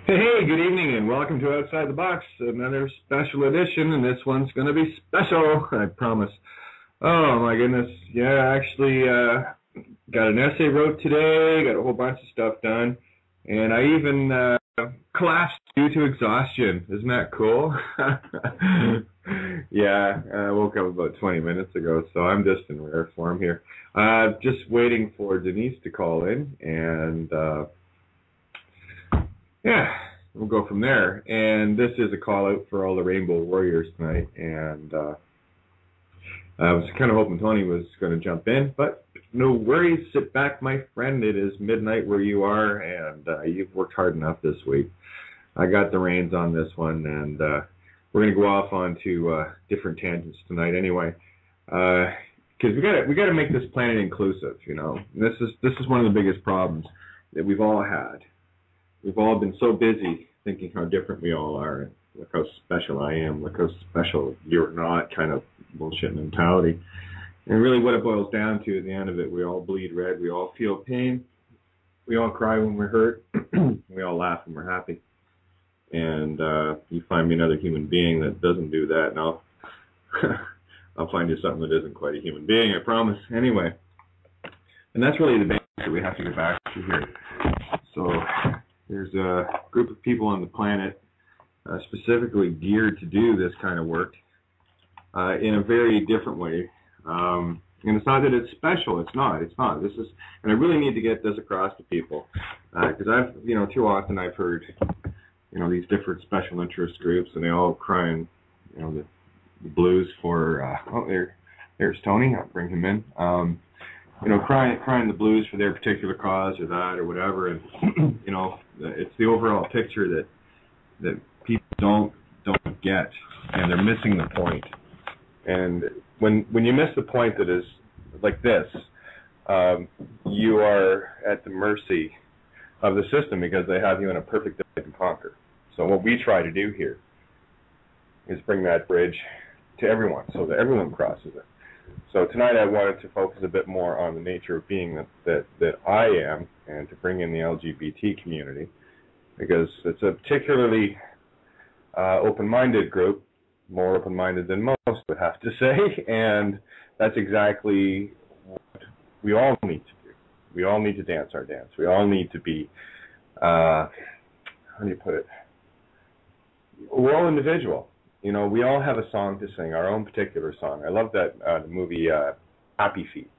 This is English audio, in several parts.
Hey, good evening, and welcome to Outside the Box, another special edition, and this one's going to be special, I promise. Oh, my goodness. Yeah, I actually got an essay wrote today, got a whole bunch of stuff done, and I even collapsed due to exhaustion. Isn't that cool? Yeah, I woke up about 20 minutes ago, so I'm just in rare form here. Just waiting for Denise to call in, and yeah, we'll go from there. And this is a call out for all the Rainbow Warriors tonight. And I was kind of hoping Tony was going to jump in, but no worries. Sit back, my friend. It is midnight where you are, and you've worked hard enough this week. I got the reins on this one, and we're going to go off onto different tangents tonight anyway. Because we got to make this planet inclusive, you know. And this is one of the biggest problems that we've all had. We've all been so busy thinking how different we all are, and look how special I am, look how special you're not, kind of bullshit mentality. And really what it boils down to at the end of it, we all bleed red, we all feel pain, we all cry when we're hurt, we all laugh when we're happy. And you find me another human being that doesn't do that, and I'll find you something that isn't quite a human being, I promise. Anyway, and that's really the basics that we have to get back to here. So there's a group of people on the planet specifically geared to do this kind of work in a very different way. And it's not that it's special. It's not. This is, and I really need to get this across to people because too often I've heard, these different special interest groups, and they all crying, the blues for. There's Tony. I'll bring him in. Crying the blues for their particular cause or that or whatever, and it's the overall picture that people don't get, and they're missing the point. And when you miss the point that is like this, you are at the mercy of the system because they have you in a perfect divide and conquer. So what we try to do here is bring that bridge to everyone so that everyone crosses it. So tonight I wanted to focus a bit more on the nature of being that I am, and to bring in the LGBT community, because it's a particularly open-minded group, more open-minded than most would have to say, and that's exactly what we all need to do. We all need to dance our dance. We all need to be, how do you put it? We're all individual. We all have a song to sing, our own particular song. I love that the movie Happy Feet.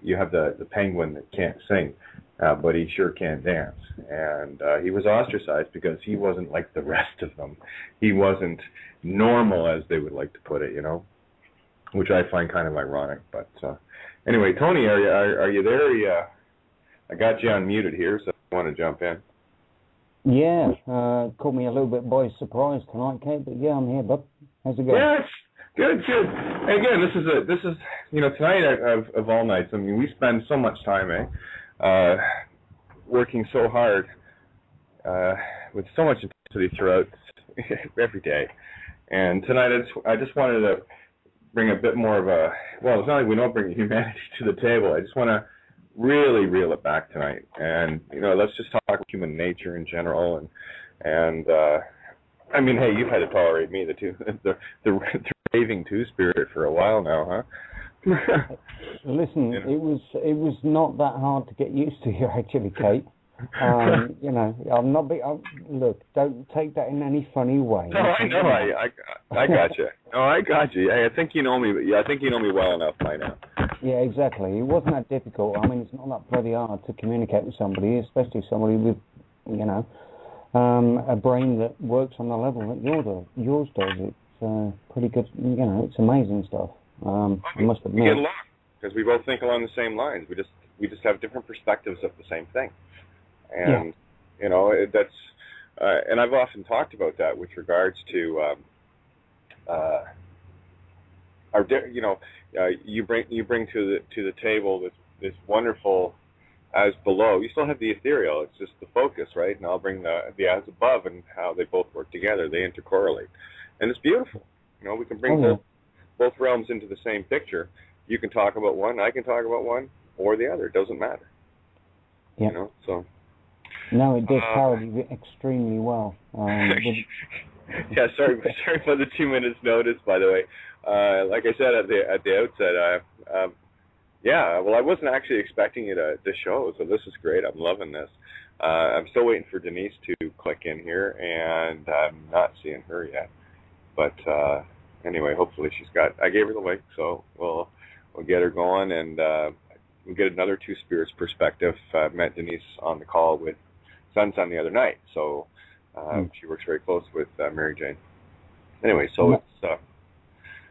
You have the penguin that can't sing, but he sure can dance. And he was ostracized because he wasn't like the rest of them. He wasn't normal, as they would like to put it, which I find kind of ironic. But anyway, Tony, are you there? Yeah, I got you unmuted here, so if you want to jump in. Yeah, caught me a little bit by surprise tonight, Kate, but yeah, I'm here, bud. How's it going? Yes, good. Again, this is tonight of all nights. I mean, we spend so much time, working so hard, with so much intensity throughout every day. And tonight, I just wanted to bring a bit more of it's not like we don't bring humanity to the table. I just want to really reel it back tonight, and let's just talk human nature in general, and I mean, hey, you've had to tolerate me, the raving two-spirit for a while now, huh? Listen, it was not that hard to get used to here, actually, Kate. I'm not big. Look, don't take that in any funny way. No, I know. I got you. No, I got you. I think you know me. I think you know me well enough by now. Yeah, exactly. It wasn't that difficult. I mean, it's not that bloody hard to communicate with somebody, especially somebody with, a brain that works on the level that yours does. It's pretty good. It's amazing stuff. I must admit. We get along because we both think along the same lines. We just have different perspectives of the same thing. And that's and I've often talked about that with regards to you bring to the table this wonderful as below. You still have the ethereal. It's just the focus, right? And I'll bring the as above and how they both work together. They intercorrelate, and it's beautiful. We can bring both realms into the same picture. You can talk about one, I can talk about one, or the other. It doesn't matter. Yeah. So No, it does parody it extremely well. Yeah, sorry for the 2 minutes notice, by the way. Like I said at the outset, yeah, well, I wasn't actually expecting you to show, so this is great. I'm loving this. I'm still waiting for Denise to click in here, and I'm not seeing her yet. But anyway, hopefully she's got. I gave her the link, so we'll get her going, and we'll get another Two Spirits perspective. I met Denise on the call with Sun the other night, so she works very close with Mary Jane. Anyway, so it's.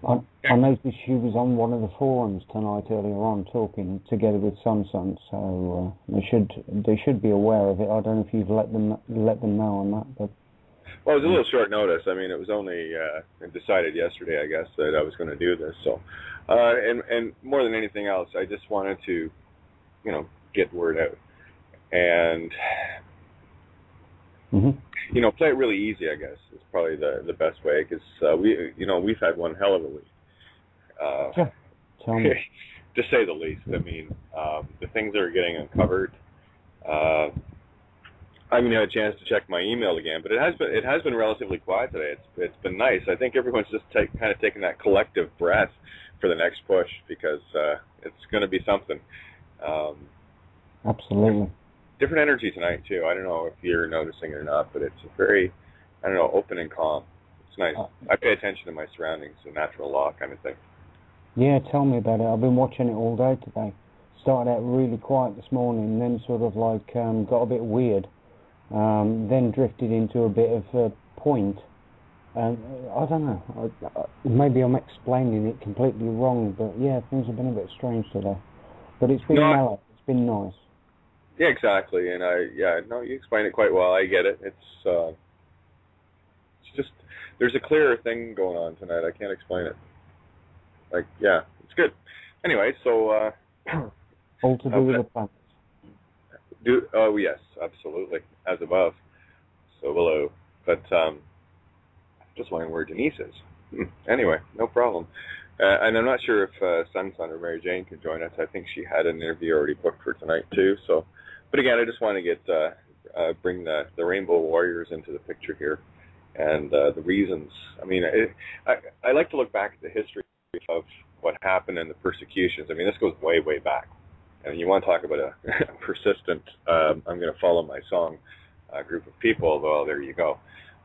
I noticed she was on one of the forums tonight earlier on talking together with Sun, so they should be aware of it. I don't know if you've let them know on that, but. Well, it was a little short notice. I mean, it was only decided yesterday, I guess, that I was going to do this. So, and more than anything else, I just wanted to, get word out and, play it really easy. I guess is probably the best way because we've had one hell of a week. Sure. Tell me. To say the least. I mean, the things that are getting uncovered. I haven't had a chance to check my email again, but it has been relatively quiet today. It's been nice. I think everyone's just kind of taking that collective breath for the next push because it's going to be something. Absolutely. Different energy tonight too. I don't know if you're noticing it or not, but it's very, open and calm. It's nice. I pay attention to my surroundings, the natural law kind of thing. Yeah, tell me about it. I've been watching it all day today. Started out really quiet this morning, then sort of like got a bit weird. Then drifted into a bit of a point. I don't know. Maybe I'm explaining it completely wrong, but yeah, things have been a bit strange today. But it's been mellow. It's been nice. Yeah, exactly. And you explained it quite well. I get it. It's just there's a clearer thing going on tonight. I can't explain it. It's good. Anyway, so all to do with the planets. Oh yes, absolutely, as above, so below. But just wondering where Denise is. Anyway, no problem. And I'm not sure if Sun or Mary Jane can join us. I think she had an interview already booked for tonight too. So, but again, I just want to get bring the Rainbow Warriors into the picture here, and the reasons. I mean, I like to look back at the history of what happened and the persecutions. I mean, this goes way, way back. And you want to talk about a persistent, I'm going to follow my song group of people, well, there you go.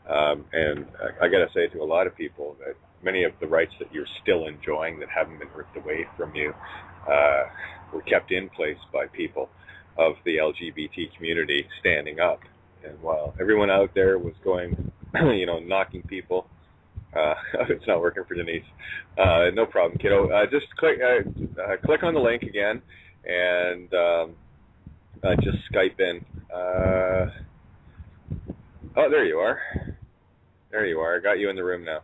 And I got to say to a lot of people that many of the rights that you're still enjoying that haven't been ripped away from you were kept in place by people of the LGBT community standing up. And while everyone out there was going, knocking people, it's not working for Denise. No problem, kiddo. Just click on the link again. And just Skype in. Oh, there you are. There you are. I got you in the room now.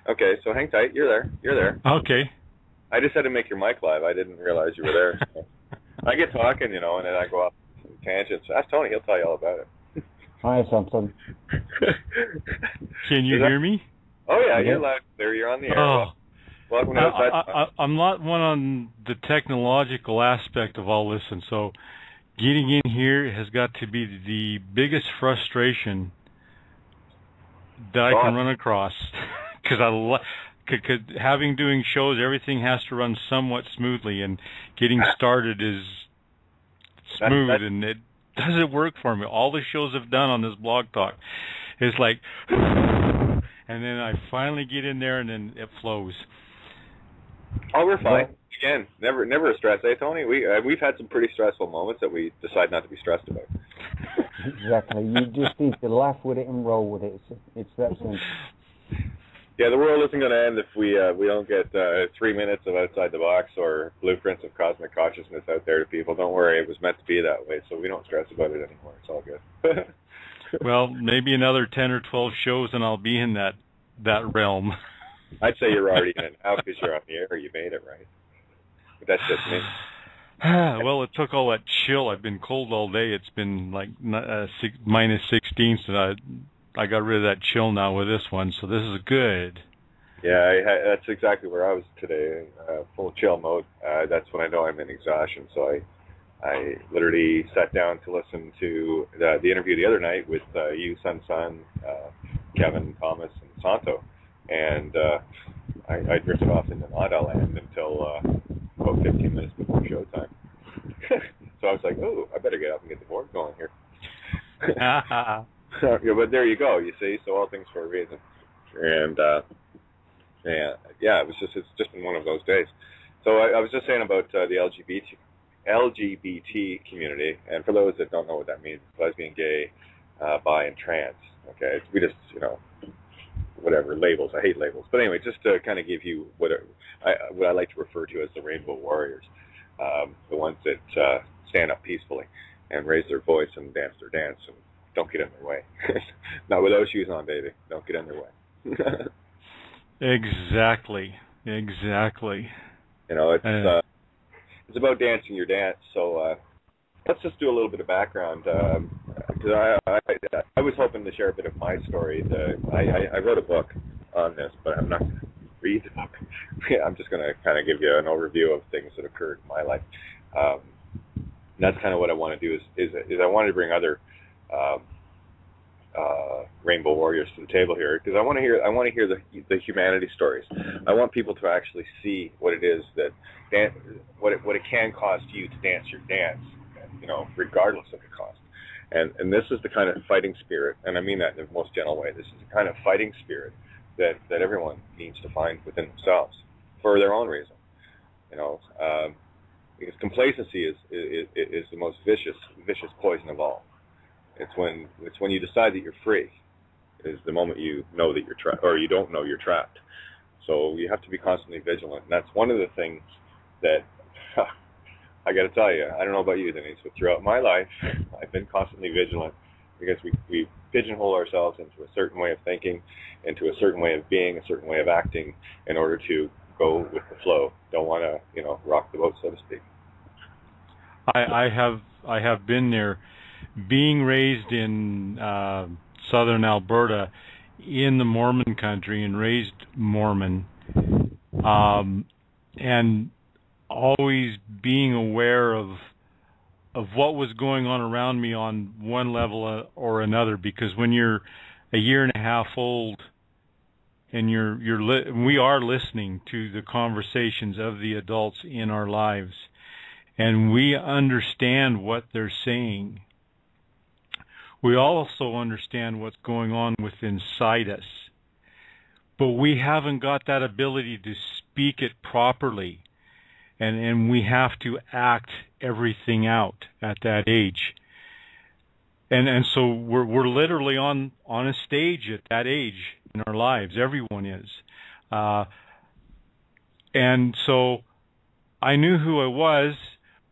Okay, so hang tight. You're there. Okay. I just had to make your mic live. I didn't realize you were there. So. I get talking, and then I go off tangents. Ask Tony. He'll tell you all about it. Hi, something. Can you hear me? Oh, yeah. You're live. There, you're on the air. Oh. I'm not one on the technological aspect of all this, and so getting in here has got to be the biggest frustration that I can run across. Because doing shows, everything has to run somewhat smoothly, and getting started is smooth, and it doesn't work for me. All the shows I've done on this Blog Talk is like, and then I finally get in there, and then it flows. Oh, we're fine. Again, never a stress. Hey, Tony, we've had some pretty stressful moments that we decide not to be stressed about. Exactly. You just need to laugh with it and roll with it. It's that simple. Yeah, the world isn't going to end if we don't get 3 minutes of outside the box or blueprints of cosmic consciousness out there to people. Don't worry, it was meant to be that way, so we don't stress about it anymore. It's all good. Well, maybe another 10 or 12 shows, and I'll be in that realm. I'd say you're already in it now because you're on the air. You made it, right? But that's just me. Well, it took all that chill. I've been cold all day. It's been like minus 16, so I got rid of that chill now with this one, so this is good. Yeah, that's exactly where I was today, full chill mode. That's when I know I'm in exhaustion, so I literally sat down to listen to the interview the other night with you, Sun, Kevin, Thomas, and Santo, and I drifted off into Nada land until about 15 minutes before showtime. So I was like, oh, I better get up and get the board going here. Yeah, but there you go. You see, so all things for a reason, and it's just been one of those days. So I was just saying about the LGBT community, and for those that don't know what that means, lesbian, gay, bi, and trans. Okay, we just whatever labels. I hate labels, but anyway, just to kind of give you what I like to refer to as the Rainbow Warriors, the ones that stand up peacefully and raise their voice and dance their dance and don't get in their way. Not with those shoes on, baby. Don't get in their way. Exactly. You know, it's about dancing your dance. So let's just do a little bit of background. Because I was hoping to share a bit of my story. I wrote a book on this, but I'm not going to read the book. I'm just going to kind of give you an overview of things that occurred in my life. That's kind of what I want to do. Is I want to bring other Rainbow Warriors to the table here, because I want to hear the humanity stories. I want people to actually see what it is that what it can cost you to dance your dance, you know, regardless of the cost. And this is the kind of fighting spirit, and I mean that in the most gentle way. This is the kind of fighting spirit that everyone needs to find within themselves for their own reason. You know, because complacency is the most vicious poison of all. It's when you decide that you're free, is the moment you know that you're trapped, or you don't know you're trapped. So you have to be constantly vigilant, and that's one of the things that I got to tell you. I don't know about you, Denise, but throughout my life, I've been constantly vigilant, because we pigeonhole ourselves into a certain way of thinking, into a certain way of being, a certain way of acting, in order to go with the flow. Don't want to, you know, rock the boat, so to speak. I have been there. Being raised in southern Alberta in the Mormon country and raised Mormon, and always being aware of what was going on around me on one level or another, because when you're a year and a half old and we are listening to the conversations of the adults in our lives, and we understand what they're saying. We also understand what's going on within inside us, but we haven't got that ability to speak it properly, and we have to act everything out at that age. And so we're literally on a stage at that age in our lives. Everyone is. And so I knew who I was,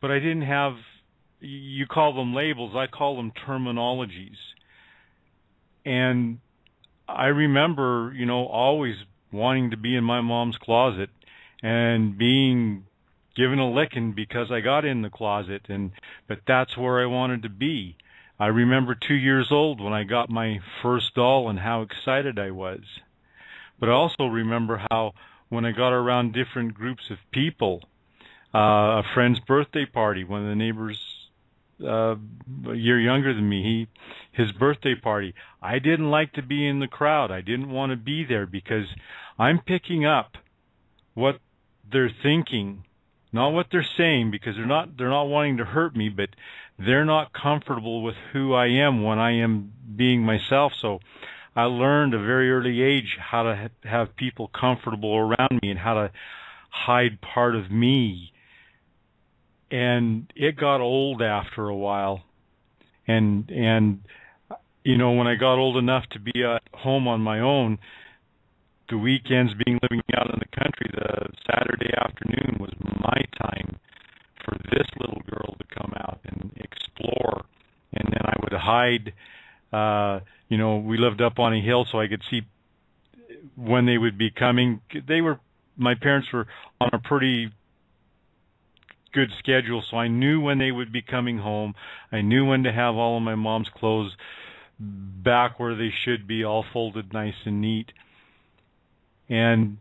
but I didn't have, you call them labels, I call them terminologies. And I remember, you know, always wanting to be in my mom's closet and being given a licking because I got in the closet, but that's where I wanted to be. I remember 2 years old when I got my first doll and how excited I was. But I also remember how when I got around different groups of people, a friend's birthday party, one of the neighbors a year younger than me, his birthday party, I didn't like to be in the crowd. I didn't want to be there because I'm picking up what they're thinking, not what they're saying, because they're not wanting to hurt me, but they're not comfortable with who I am when I am being myself. So I learned at a very early age how to have people comfortable around me and how to hide part of me. And it got old after a while. And you know, when I got old enough to be at home on my own, the weekends living out in the country, the Saturday afternoon was my time for this little girl to come out and explore. And then I would hide, you know, we lived up on a hill, so I could see when they would be coming. My parents were on a pretty good schedule, so I knew when they would be coming home. I knew when to have all of my mom's clothes back where they should be, all folded nice and neat, and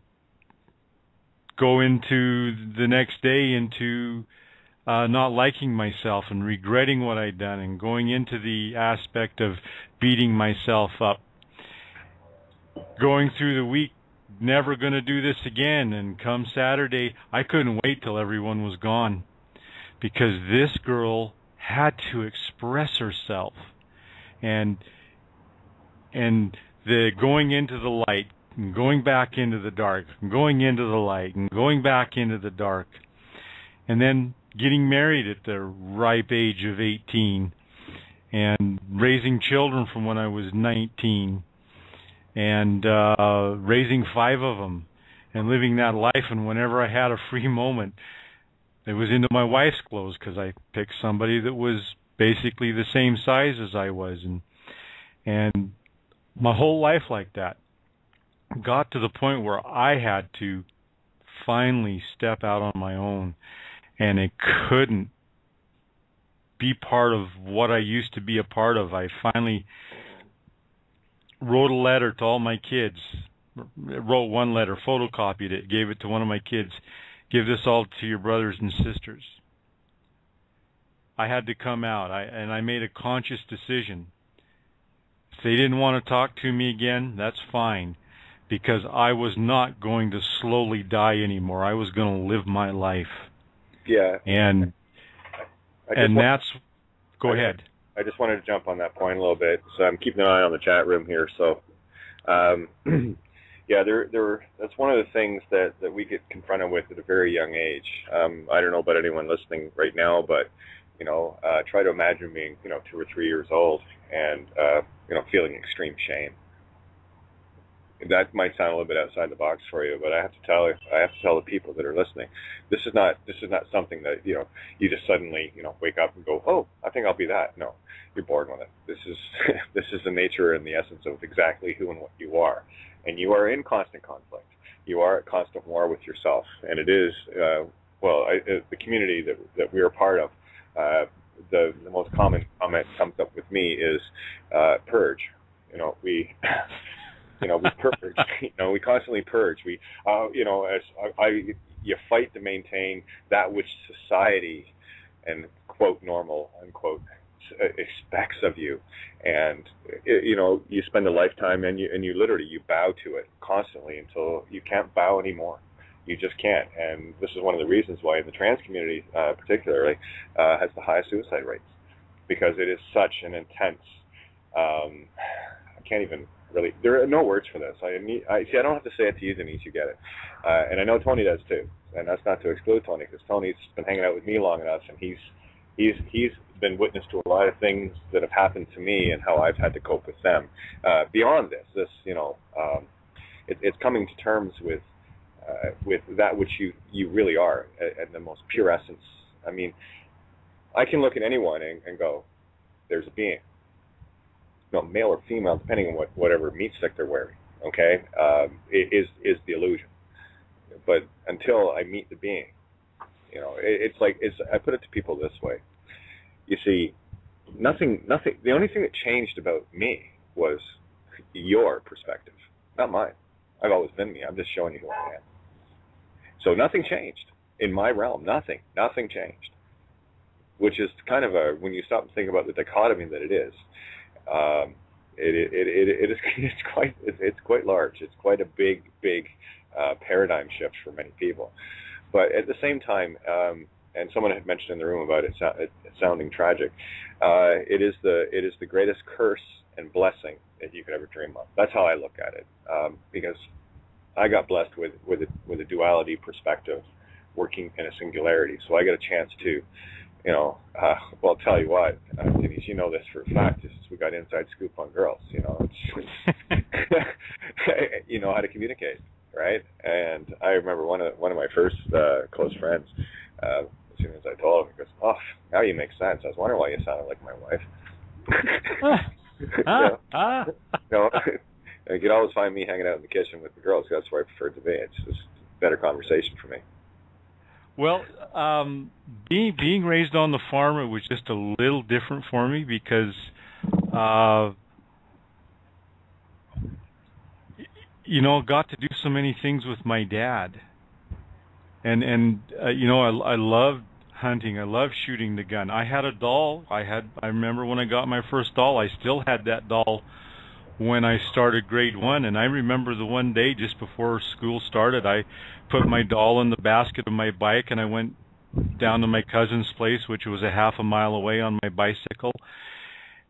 go into the next day into not liking myself and regretting what I'd done and going into the aspect of beating myself up. Going through the week, never going to do this again, and come Saturday, I couldn't wait till everyone was gone because this girl had to express herself. And the going into the light and going back into the dark, and going into the light and going back into the dark, and then getting married at the ripe age of 18 and raising children from when I was 19 and raising 5 of them and living that life. And whenever I had a free moment, it was into my wife's clothes because I picked somebody that was basically the same size as I was, and my whole life like that got to the point where I had to finally step out on my own, and it couldn't be part of what I used to be a part of. I finally wrote a letter to all my kids, wrote one letter, photocopied it, gave it to one of my kids. Give this all to your brothers and sisters. I had to come out, and I made a conscious decision. If they didn't want to talk to me again, that's fine, because I was not going to slowly die anymore. I was going to live my life. Yeah. And that's... Go ahead. I just wanted to jump on that point a little bit. So I'm keeping an eye on the chat room here. So, yeah, that's one of the things that we get confronted with at a very young age. I don't know about anyone listening right now, but, try to imagine being, 2 or 3 years old and, feeling extreme shame. That might sound a little bit outside the box for you, but I have to tell the people that are listening, this is not something that you just suddenly wake up and go, oh, I think I'll be that. No, you're born with it. This is the nature and the essence of exactly who and what you are, and you are in constant conflict. You are at constant war with yourself, and it is the community that we are part of. The most common comment that comes up with me is purge. We purge. We constantly purge. You fight to maintain that which society and quote normal unquote expects of you, and you spend a lifetime and you literally bow to it constantly until you can't bow anymore. You just can't, and this is one of the reasons why the trans community, particularly, has the highest suicide rates, because it is such an intense. I can't even. Really, there are no words for this. I don't have to say it to you, Denise. You get it, and I know Tony does too. And that's not to exclude Tony, because Tony's been hanging out with me long enough, and he's been witness to a lot of things that have happened to me and how I've had to cope with them. Beyond this, it's coming to terms with that which you really are, and the most pure essence. I mean, I can look at anyone and go, "There's a being." Male or female, depending on whatever meat stick they're wearing, okay, is the illusion. But until I meet the being, I put it to people this way. You see, nothing. The only thing that changed about me was your perspective, not mine. I've always been me. I'm just showing you who I am. So nothing changed in my realm. Nothing changed. Which is kind of when you stop and think about the dichotomy that it is. It's quite large. It's quite a big paradigm shift for many people. But at the same time, and someone had mentioned in the room about it sounding tragic. It is the greatest curse and blessing that you could ever dream of. That's how I look at it, because I got blessed with a duality perspective, working in a singularity. So I get a chance to. I'll tell you what, Denise, you know this for a fact, just we got inside scoop on girls, you know how to communicate, right? And I remember one of my first close friends, as soon as I told him, he goes, "Oh, now you make sense. I was wondering why you sounded like my wife." You could always find me hanging out in the kitchen with the girls. That's where I preferred to be. It's just better conversation for me. Well, being raised on the farm, it was just a little different for me because, got to do so many things with my dad, and I loved hunting. I love shooting the gun. I had a doll. I remember when I got my first doll, I still had that doll when I started grade 1, and I remember the one day just before school started, I put my doll in the basket of my bike and I went down to my cousin's place, which was a half a mile away, on my bicycle.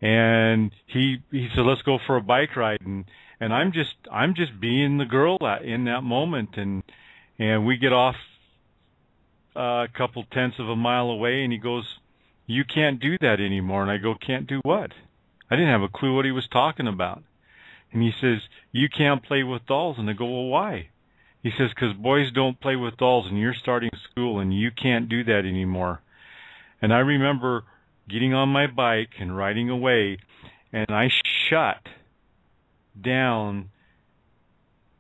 And he said, "Let's go for a bike ride." And I'm just being the girl in that moment, and we get off a couple tenths of a mile away, and he goes, "You can't do that anymore." And I go, "Can't do what?" I didn't have a clue what he was talking about. And he says, "You can't play with dolls." And I go, "Well, why?" He says, "Because boys don't play with dolls, and you're starting school, and you can't do that anymore." And I remember getting on my bike and riding away, and I shut down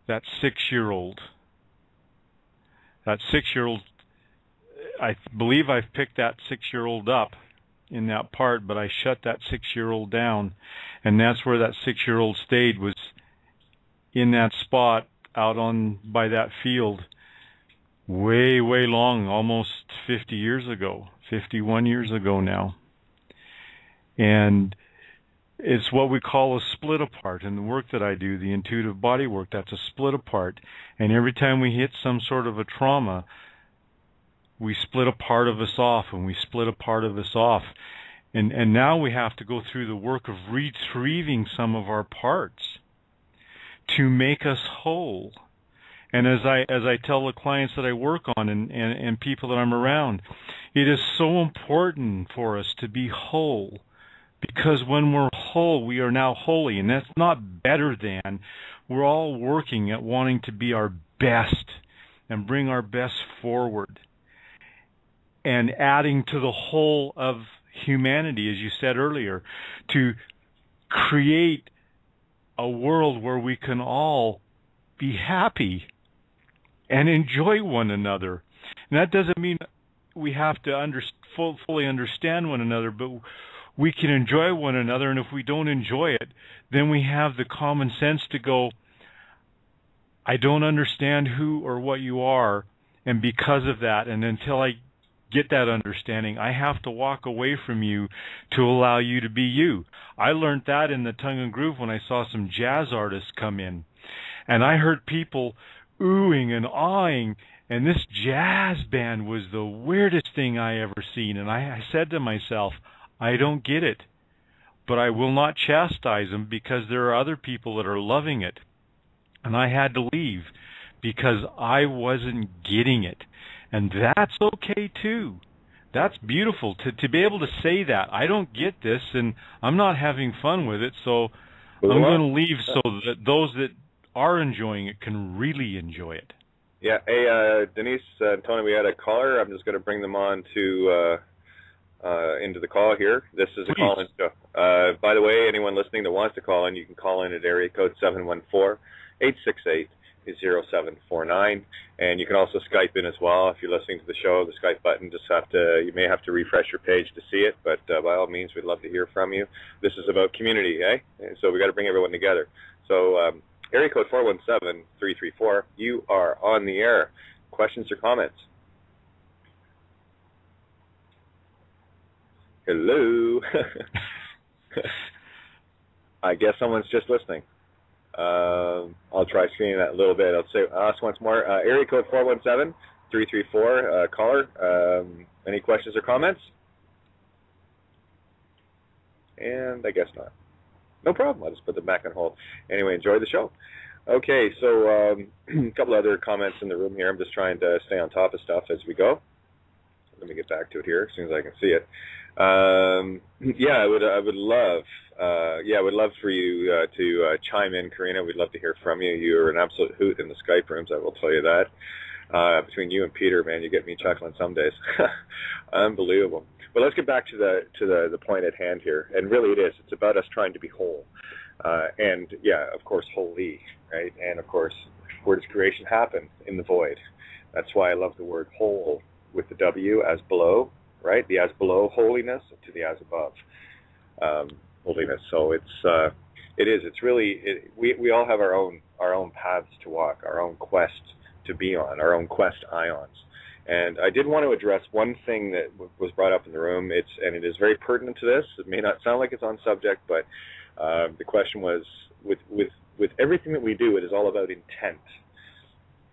that 6-year-old. That 6-year-old, I believe I've picked that 6-year-old up in that part, but I shut that 6-year-old down, and that's where that 6-year-old stayed, was in that spot out on by that field way long, almost 50 years ago, 51 years ago now. And it's what we call a split apart in the work that I do, the intuitive body work. That's a split apart, and every time we hit some sort of a trauma, we split a part of us off, and we split a part of us off. And now we have to go through the work of retrieving some of our parts to make us whole. And as I tell the clients that I work on and people that I'm around, it is so important for us to be whole, because when we're whole, we are now holy, and that's not better than. We're all working at wanting to be our best and bring our best forward, and adding to the whole of humanity, as you said earlier, to create a world where we can all be happy and enjoy one another. And that doesn't mean we have to fully understand one another, but we can enjoy one another, and if we don't enjoy it, then we have the common sense to go, "I don't understand who or what you are, and because of that, and until I get that understanding, I have to walk away from you to allow you to be you." I learned that in the Tongue and Groove when I saw some jazz artists come in, and I heard people oohing and awing, and this jazz band was the weirdest thing I ever seen. And I said to myself, I don't get it, but I will not chastise them, because there are other people that are loving it. And I had to leave because I wasn't getting it. And that's okay too. That's beautiful to be able to say that. I don't get this, and I'm not having fun with it, so I'm going to leave so that those that are enjoying it can really enjoy it. Yeah. Hey, Denise and Tony, we had a caller. I'm just going to bring them on to into the call here. This is a call-in show. By the way, anyone listening that wants to call in, you can call in at area code 714-868-0749, and you can also Skype in as well. If you're listening to the show, the Skype button, you may have to refresh your page to see it, but by all means, we'd love to hear from you. This is about community, eh? And so we got to bring everyone together. So area code 417-334, you are on the air. Questions or comments? Hello. I guess someone's just listening. I'll try screening that a little bit. I'll ask once more. Area code 417-334, caller. Any questions or comments? And I guess not. No problem. I'll just put them back on hold. Anyway, enjoy the show. Okay, so a couple other comments in the room here. I'm just trying to stay on top of stuff as we go. Let me get back to it here as soon as I can see it. Yeah, I would love for you to chime in, Karina. We'd love to hear from you. You're an absolute hoot in the Skype rooms, I will tell you that. Between you and Peter, man, you get me chuckling some days. Unbelievable. But let's get back to the point at hand here. And really it is. It's about us trying to be whole. And yeah, of course, holy, right? And of course, where does creation happen? In the void. That's why I love the word whole with the W, as below, right? The as below holiness to the as above holiness. So it's really, we all have our own paths to walk, our own quest to be on, our own quest ions. And I did want to address one thing that was brought up in the room. It is very pertinent to this. It may not sound like it's on subject, but the question was, with everything that we do, it is all about intent.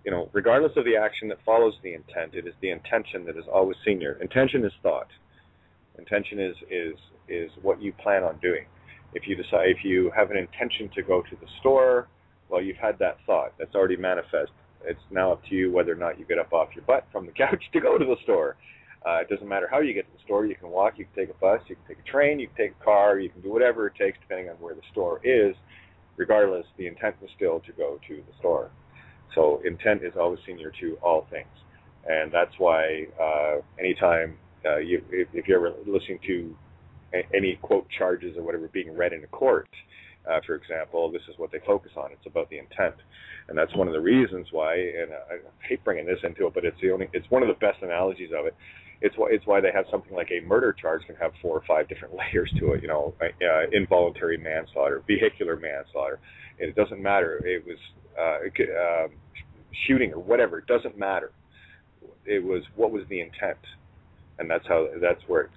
You know, regardless of the action that follows the intent, it is the intention that is always senior. Intention is thought. Intention is what you plan on doing. If you have an intention to go to the store, well, you've had that thought. That's already manifest. It's now up to you whether or not you get up off your butt from the couch to go to the store. It doesn't matter how you get to the store. You can walk, you can take a bus, you can take a train, you can take a car, you can do whatever it takes depending on where the store is. Regardless, the intent was still to go to the store. So intent is always senior to all things. And that's why anytime if you're ever listening to any quote charges or whatever being read in a court, for example, this is what they focus on. It's about the intent. And that's one of the reasons why, and I hate bringing this into it, but it's one of the best analogies of it. It's why they have something like a murder charge can have 4 or 5 different layers to it. You know, involuntary manslaughter, vehicular manslaughter. And it doesn't matter. It was shooting or whatever. It doesn't matter. It was what was the intent, and that's where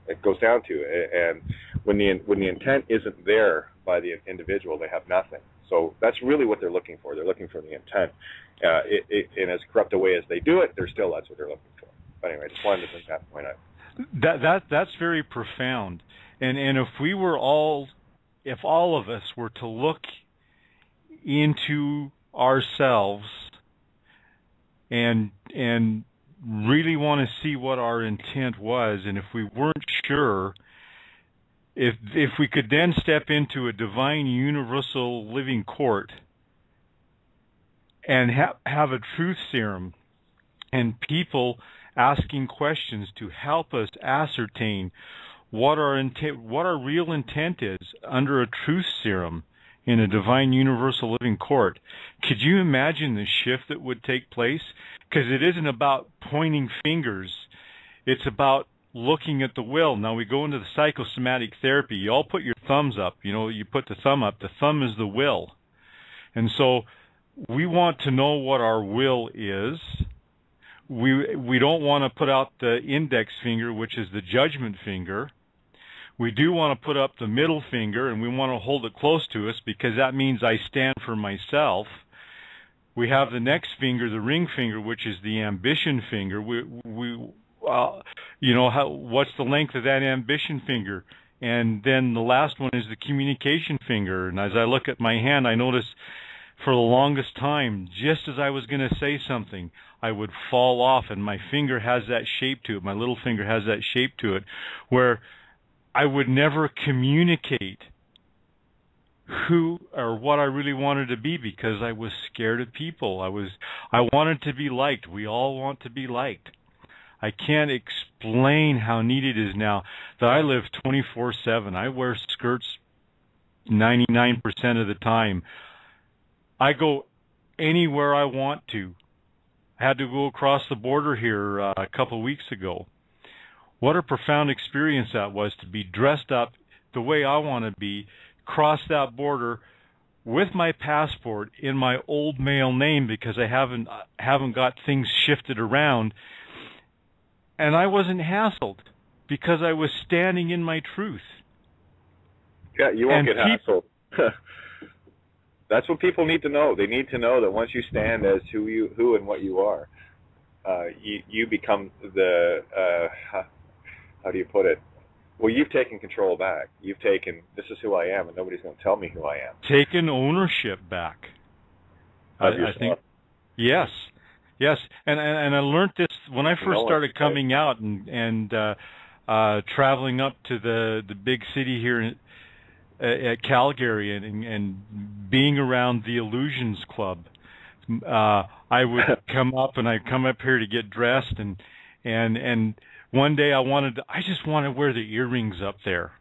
it goes down to. And when the intent isn't there by the individual, they have nothing. So that's really what they're looking for. They're looking for the intent. In as corrupt a way as they do it, that's what they're looking for. But anyway, I just wanted to bring that point out. That's very profound. And if all of us were to look into ourselves and really want to see what our intent was, and if we weren't sure, if we could then step into a divine universal living court and have a truth serum and people asking questions to help us ascertain what our real intent is under a truth serum in a divine universal living court, could you imagine the shift that would take place? Because it isn't about pointing fingers. It's about looking at the will. Now we go into the psychosomatic therapy. You all put your thumbs up. You know, you put the thumb up. The thumb is the will. And so we want to know what our will is. We don't want to put out the index finger, which is the judgment finger. We do want to put up the middle finger, and we want to hold it close to us because that means I stand for myself. We have the next finger, the ring finger, which is the ambition finger. What's the length of that ambition finger? And then the last one is the communication finger. And as I look at my hand, I notice for the longest time, just as I was going to say something, I would fall off, and my finger has that shape to it. My little finger has that shape to it, where I would never communicate who or what I really wanted to be because I was scared of people. I wanted to be liked. We all want to be liked. I can't explain how neat it is now that I live 24/7. I wear skirts 99% of the time. I go anywhere I want to. I had to go across the border here a couple of weeks ago. What a profound experience that was, to be dressed up the way I want to be, cross that border with my passport in my old male name because I haven't got things shifted around, and I wasn't hassled because I was standing in my truth. Yeah, you won't get hassled. That's what people need to know. They need to know that once you stand as who and what you are, you become the how do you put it? Well, you've taken control back. You've taken, this is who I am, and nobody's going to tell me who I am. Taken ownership back. I think. Yes. And I learned this when I first started coming out and traveling up to the big city here at Calgary and being around the Illusions Club. I would come up here to get dressed and one day I just wanted to wear the earrings up there.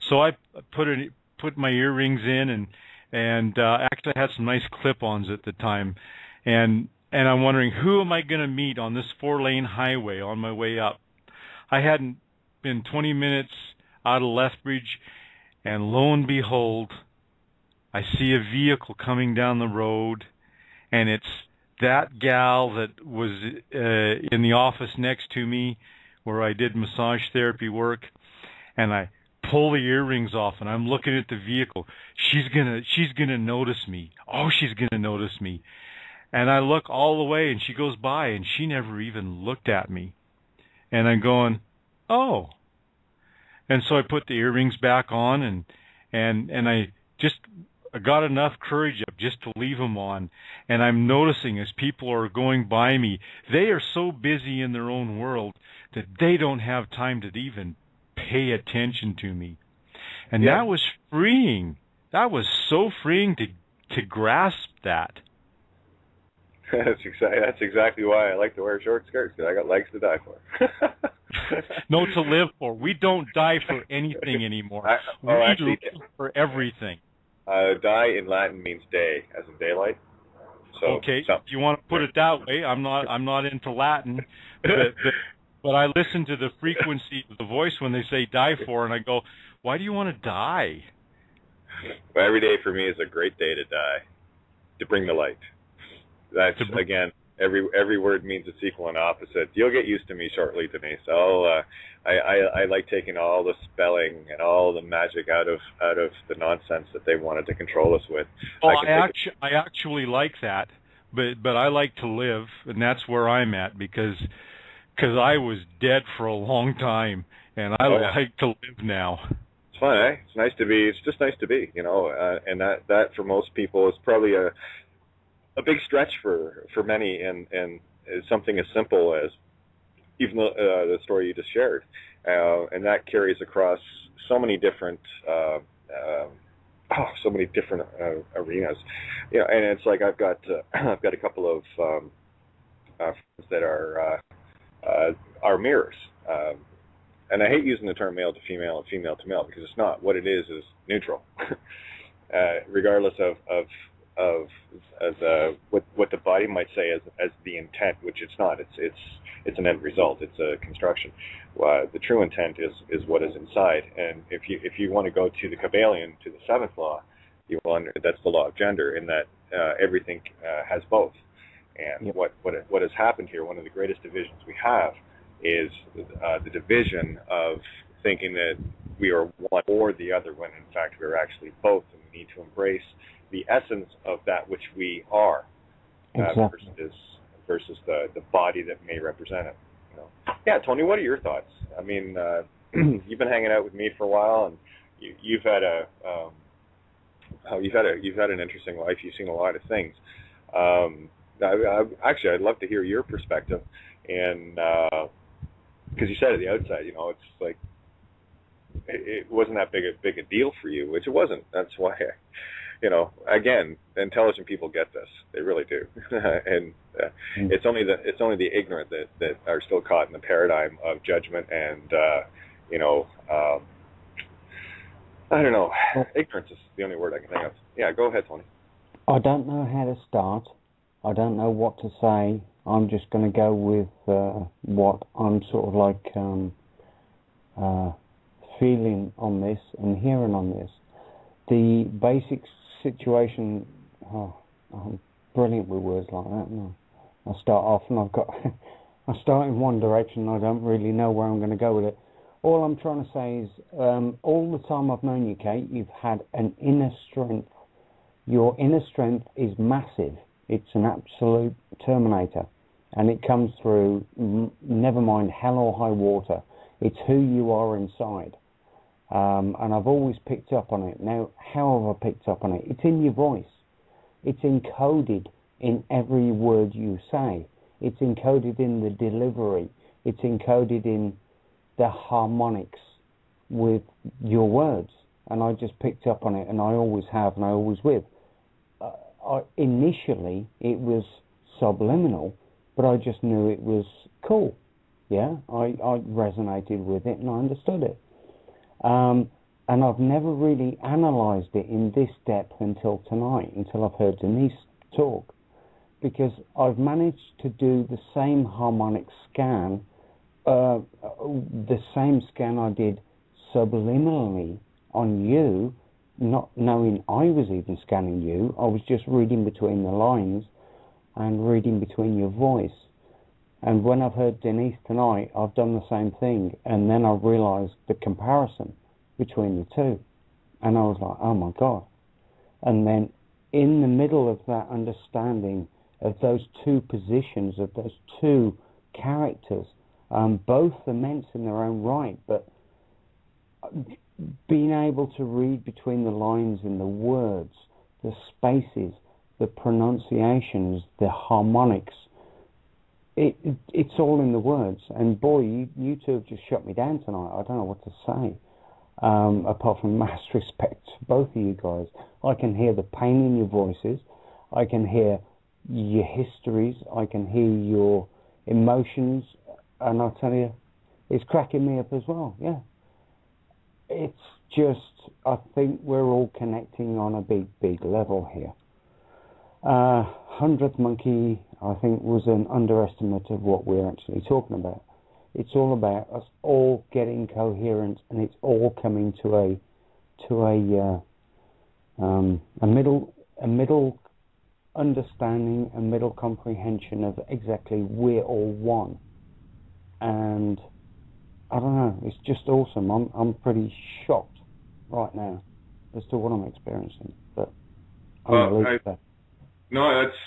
So I put my earrings in and actually I had some nice clip-ons at the time. And I'm wondering, who am I going to meet on this 4-lane highway on my way up? I hadn't been 20 minutes out of Lethbridge, and lo and behold, I see a vehicle coming down the road, and it's that gal that was in the office next to me where I did massage therapy work, and I pull the earrings off and I'm looking at the vehicle, she's gonna notice me. Oh, she's gonna notice me. And I look all the way and she goes by and she never even looked at me. And I'm going, oh. And so I put the earrings back on and I just got enough courage up just to leave them on. And I'm noticing as people are going by me, they are so busy in their own world that they don't have time to even pay attention to me. And that was freeing. That was so freeing to grasp that. That's exactly why I like to wear short skirts, because I got legs to die for. No, to live for. We don't die for anything anymore. We live for everything. Die in Latin means day, as in daylight. So, okay, if you want to put it that way, I'm not into Latin, but I listen to the frequency of the voice when they say die for, and I go, why do you want to die? Well, every day for me is a great day to die, to bring the light. That's, again, every word means its equal and opposite. You'll get used to me shortly, Denise. I like taking all the spelling and all the magic out of the nonsense that they wanted to control us with. Well, I actually like that, but I like to live, and that's where I'm at, because I was dead for a long time, and I like to live now. It's fun, eh? It's nice to be. It's just nice to be, you know. And that for most people is probably a big stretch for many, and something as simple as even the story you just shared, and that carries across so many different arenas. You know, and it's like I've got a couple of friends that are mirrors, and I hate using the term male to female and female to male, because it's not. What it is neutral, regardless of what the body might say as the intent, which it's not. It's an end result. It's a construction. The true intent is what is inside. And if you want to go to the Kabbalion, to the seventh law, that's the law of gender, in that everything has both. And what has happened here, one of the greatest divisions we have, is the division of thinking that we are one or the other, when in fact we're actually both, and we need to embrace the essence of that which we are, versus the body that may represent it. You know? Yeah, Tony, what are your thoughts? I mean, you've been hanging out with me for a while, and you've had an interesting life. You've seen a lot of things. Actually, I'd love to hear your perspective, and because you said at the outside, you know, it's like it wasn't that big a deal for you, which it wasn't. That's why. You know, again, intelligent people get this; they really do, and it's only the ignorant that are still caught in the paradigm of judgment and you know, I don't know. Ignorance is the only word I can think of. Yeah, go ahead, Tony. I don't know how to start. I don't know what to say. I'm just going to go with what I'm sort of like feeling on this and hearing on this. The basic situation, I'm brilliant with words like that. No, I start off and I start in one direction and I don't really know where I'm going to go with it. All I'm trying to say is, all the time I've known you, Kate, you've had an inner strength. Your inner strength is massive. It's an absolute terminator. And it comes through, never mind hell or high water. It's who you are inside. And I've always picked up on it. Now, how have I picked up on it? It's in your voice. It's encoded in every word you say. It's encoded in the delivery. It's encoded in the harmonics with your words. And I just picked up on it, and I always have, and I always will. Initially, it was subliminal, but I just knew it was cool. Yeah, I resonated with it, and I understood it. And I've never really analysed it in this depth until tonight, until I've heard Denise talk, because I've managed to do the same harmonic scan, the same scan I did subliminally on you, not knowing I was even scanning you. I was just reading between the lines and reading between your voice. And when I've heard Denise tonight, I've done the same thing, and then I've realised the comparison between the two. And I was like, oh my God. And then in the middle of that understanding of those two positions, of those two characters, both immense in their own right, but being able to read between the lines in the words, the spaces, the pronunciations, the harmonics, it's all in the words. And boy, you two have just shut me down tonight. I don't know what to say. Apart from mass respect to both of you guys. I can hear the pain in your voices. I can hear your histories. I can hear your emotions. And I'll tell you, it's cracking me up as well. Yeah. It's just, I think we're all connecting on a big level here. 100th Monkey, I think, was an underestimate of what we're actually talking about. It's all about us all getting coherent, and it's all coming to a middle understanding, a middle comprehension of exactly we're all one. And I don't know, it's just awesome. I'm pretty shocked right now as to what I'm experiencing. But no, that's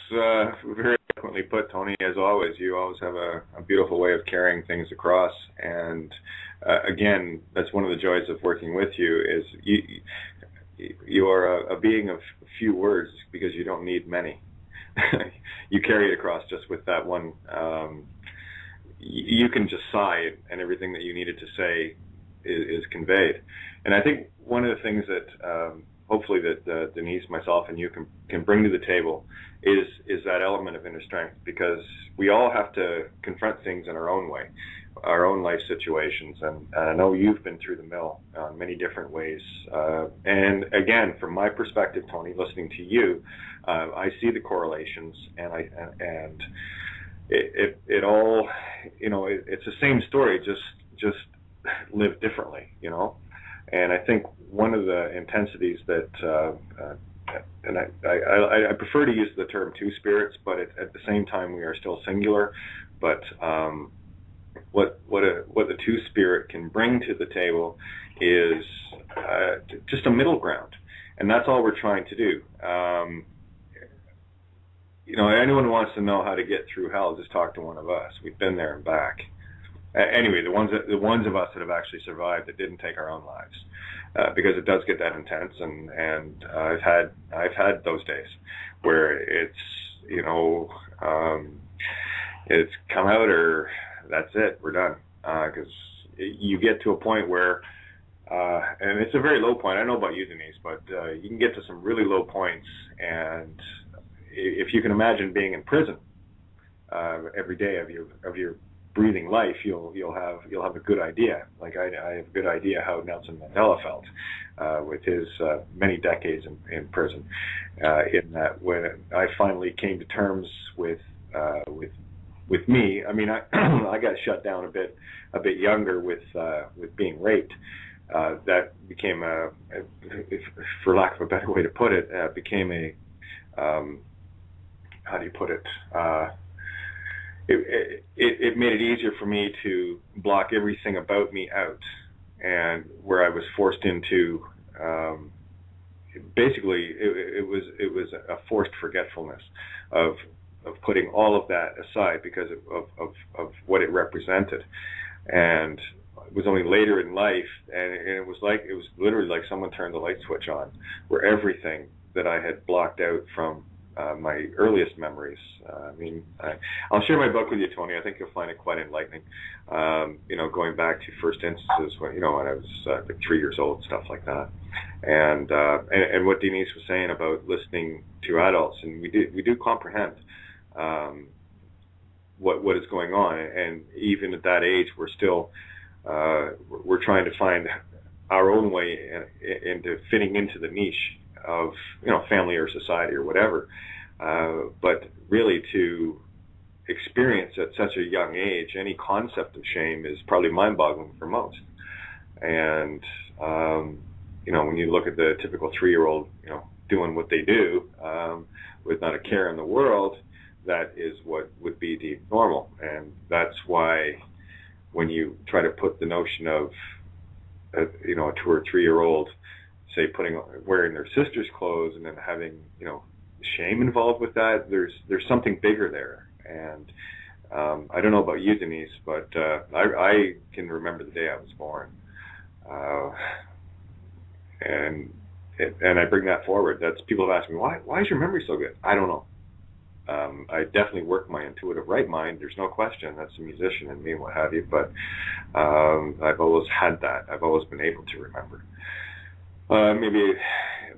very eloquently put, Tony. As always, you always have a beautiful way of carrying things across. And again, that's one of the joys of working with you, is you are a being of few words because you don't need many. You carry it across just with that one. You can just sigh, and everything that you needed to say is conveyed. And I think one of the things that hopefully that Denise, myself, and you can bring to the table is that element of inner strength, because we all have to confront things in our own way, our own life situations. And I know you've been through the mill in many different ways. And again, from my perspective, Tony, listening to you, I see the correlations, and it all, it's the same story, just lived differently, And I think one of the intensities that, and I prefer to use the term two spirits, but at the same time we are still singular. But what the two spirit can bring to the table is just a middle ground, and that's all we're trying to do. Anyone who wants to know how to get through hell, just talk to one of us. We've been there and back. Anyway, the ones of us that have actually survived, that didn't take our own lives, because it does get that intense, and I've had those days where it's it's come out, or that's it, we're done, because you get to a point where, and it's a very low point. I don't know about you, Denise, but you can get to some really low points, and if you can imagine being in prison every day of your breathing life, you'll have a good idea. Like I have a good idea how Nelson Mandela felt with his many decades in prison. In that, when I finally came to terms with me, I mean, I got shut down a bit younger with being raped. That became for lack of a better way to put it, became a how do you put it? It made it easier for me to block everything about me out, and where I was forced into, basically it was a forced forgetfulness of putting all of that aside because of what it represented. And it was only later in life, and it was literally like someone turned the light switch on, where everything that I had blocked out from my earliest memories. I'll share my book with you, Tony. I think you'll find it quite enlightening. Going back to first instances when I was like 3 years old, stuff like that. And what Denise was saying about listening to adults, and we do comprehend what is going on, and even at that age, we're still we're trying to find our own way into fitting into the niche of family or society or whatever, but really to experience at such a young age any concept of shame is probably mind-boggling for most. And when you look at the typical 3-year-old doing what they do with not a care in the world, that is what would be deemed normal. And that's why when you try to put the notion of, a 2 or 3 year old, say, wearing their sister's clothes and then having, shame involved with that, there's something bigger there. And I don't know about you, Denise, but I can remember the day I was born. And I bring that forward. That's, people have asked me, why is your memory so good? I don't know. I definitely work my intuitive right mind. There's no question. That's a musician in me and what have you. But I've always had that. I've always been able to remember. Maybe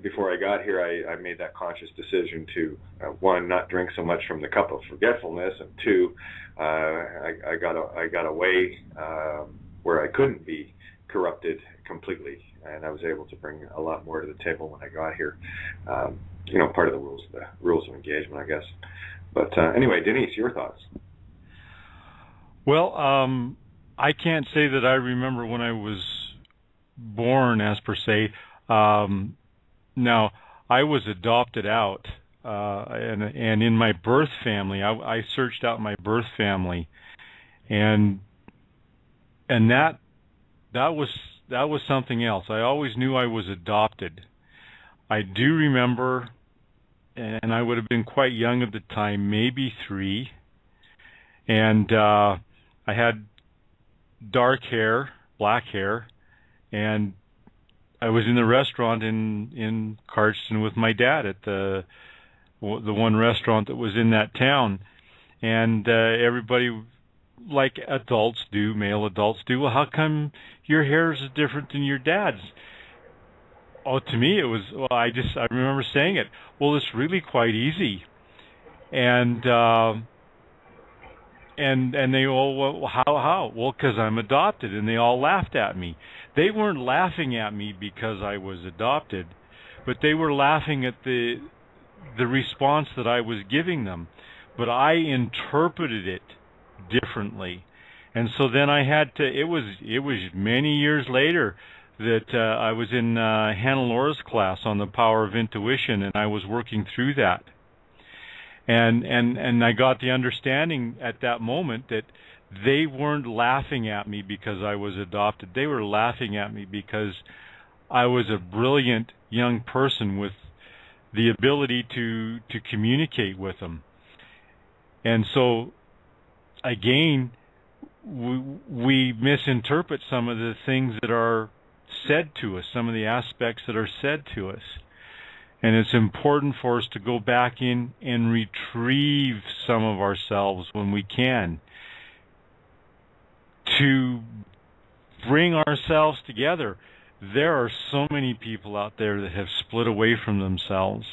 before I got here, I made that conscious decision to, one, not drink so much from the cup of forgetfulness, and two, I got away where I couldn't be corrupted completely, and I was able to bring a lot more to the table when I got here. Part of the rules of engagement, I guess. But anyway, Denise, your thoughts? Well, I can't say that I remember when I was born, as per se. Now, I was adopted out, and in my birth family, I searched out my birth family, and that was something else. I always knew I was adopted. I do remember, and I would have been quite young at the time, maybe 3, and I had dark hair, black hair, and I was in the restaurant in Cardston with my dad at the one restaurant that was in that town, and everybody, like adults do, male adults do, well, how come your hair is different than your dad's? Oh, to me it was, I remember saying it, well, it's really quite easy. And they all, well, how? Well, because I'm adopted, and they all laughed at me. They weren't laughing at me because I was adopted, but they were laughing at the response that I was giving them. But I interpreted it differently, and so then I had to. It was many years later that I was in Hannah-Laura's class on the power of intuition, and I was working through that. And I got the understanding at that moment that they weren't laughing at me because I was adopted. They were laughing at me because I was a brilliant young person with the ability to communicate with them. And so, again, we misinterpret some of the things that are said to us, some of the aspects that are said to us. And it's important for us to go back in and retrieve some of ourselves when we can, to bring ourselves together. There are so many people out there that have split away from themselves,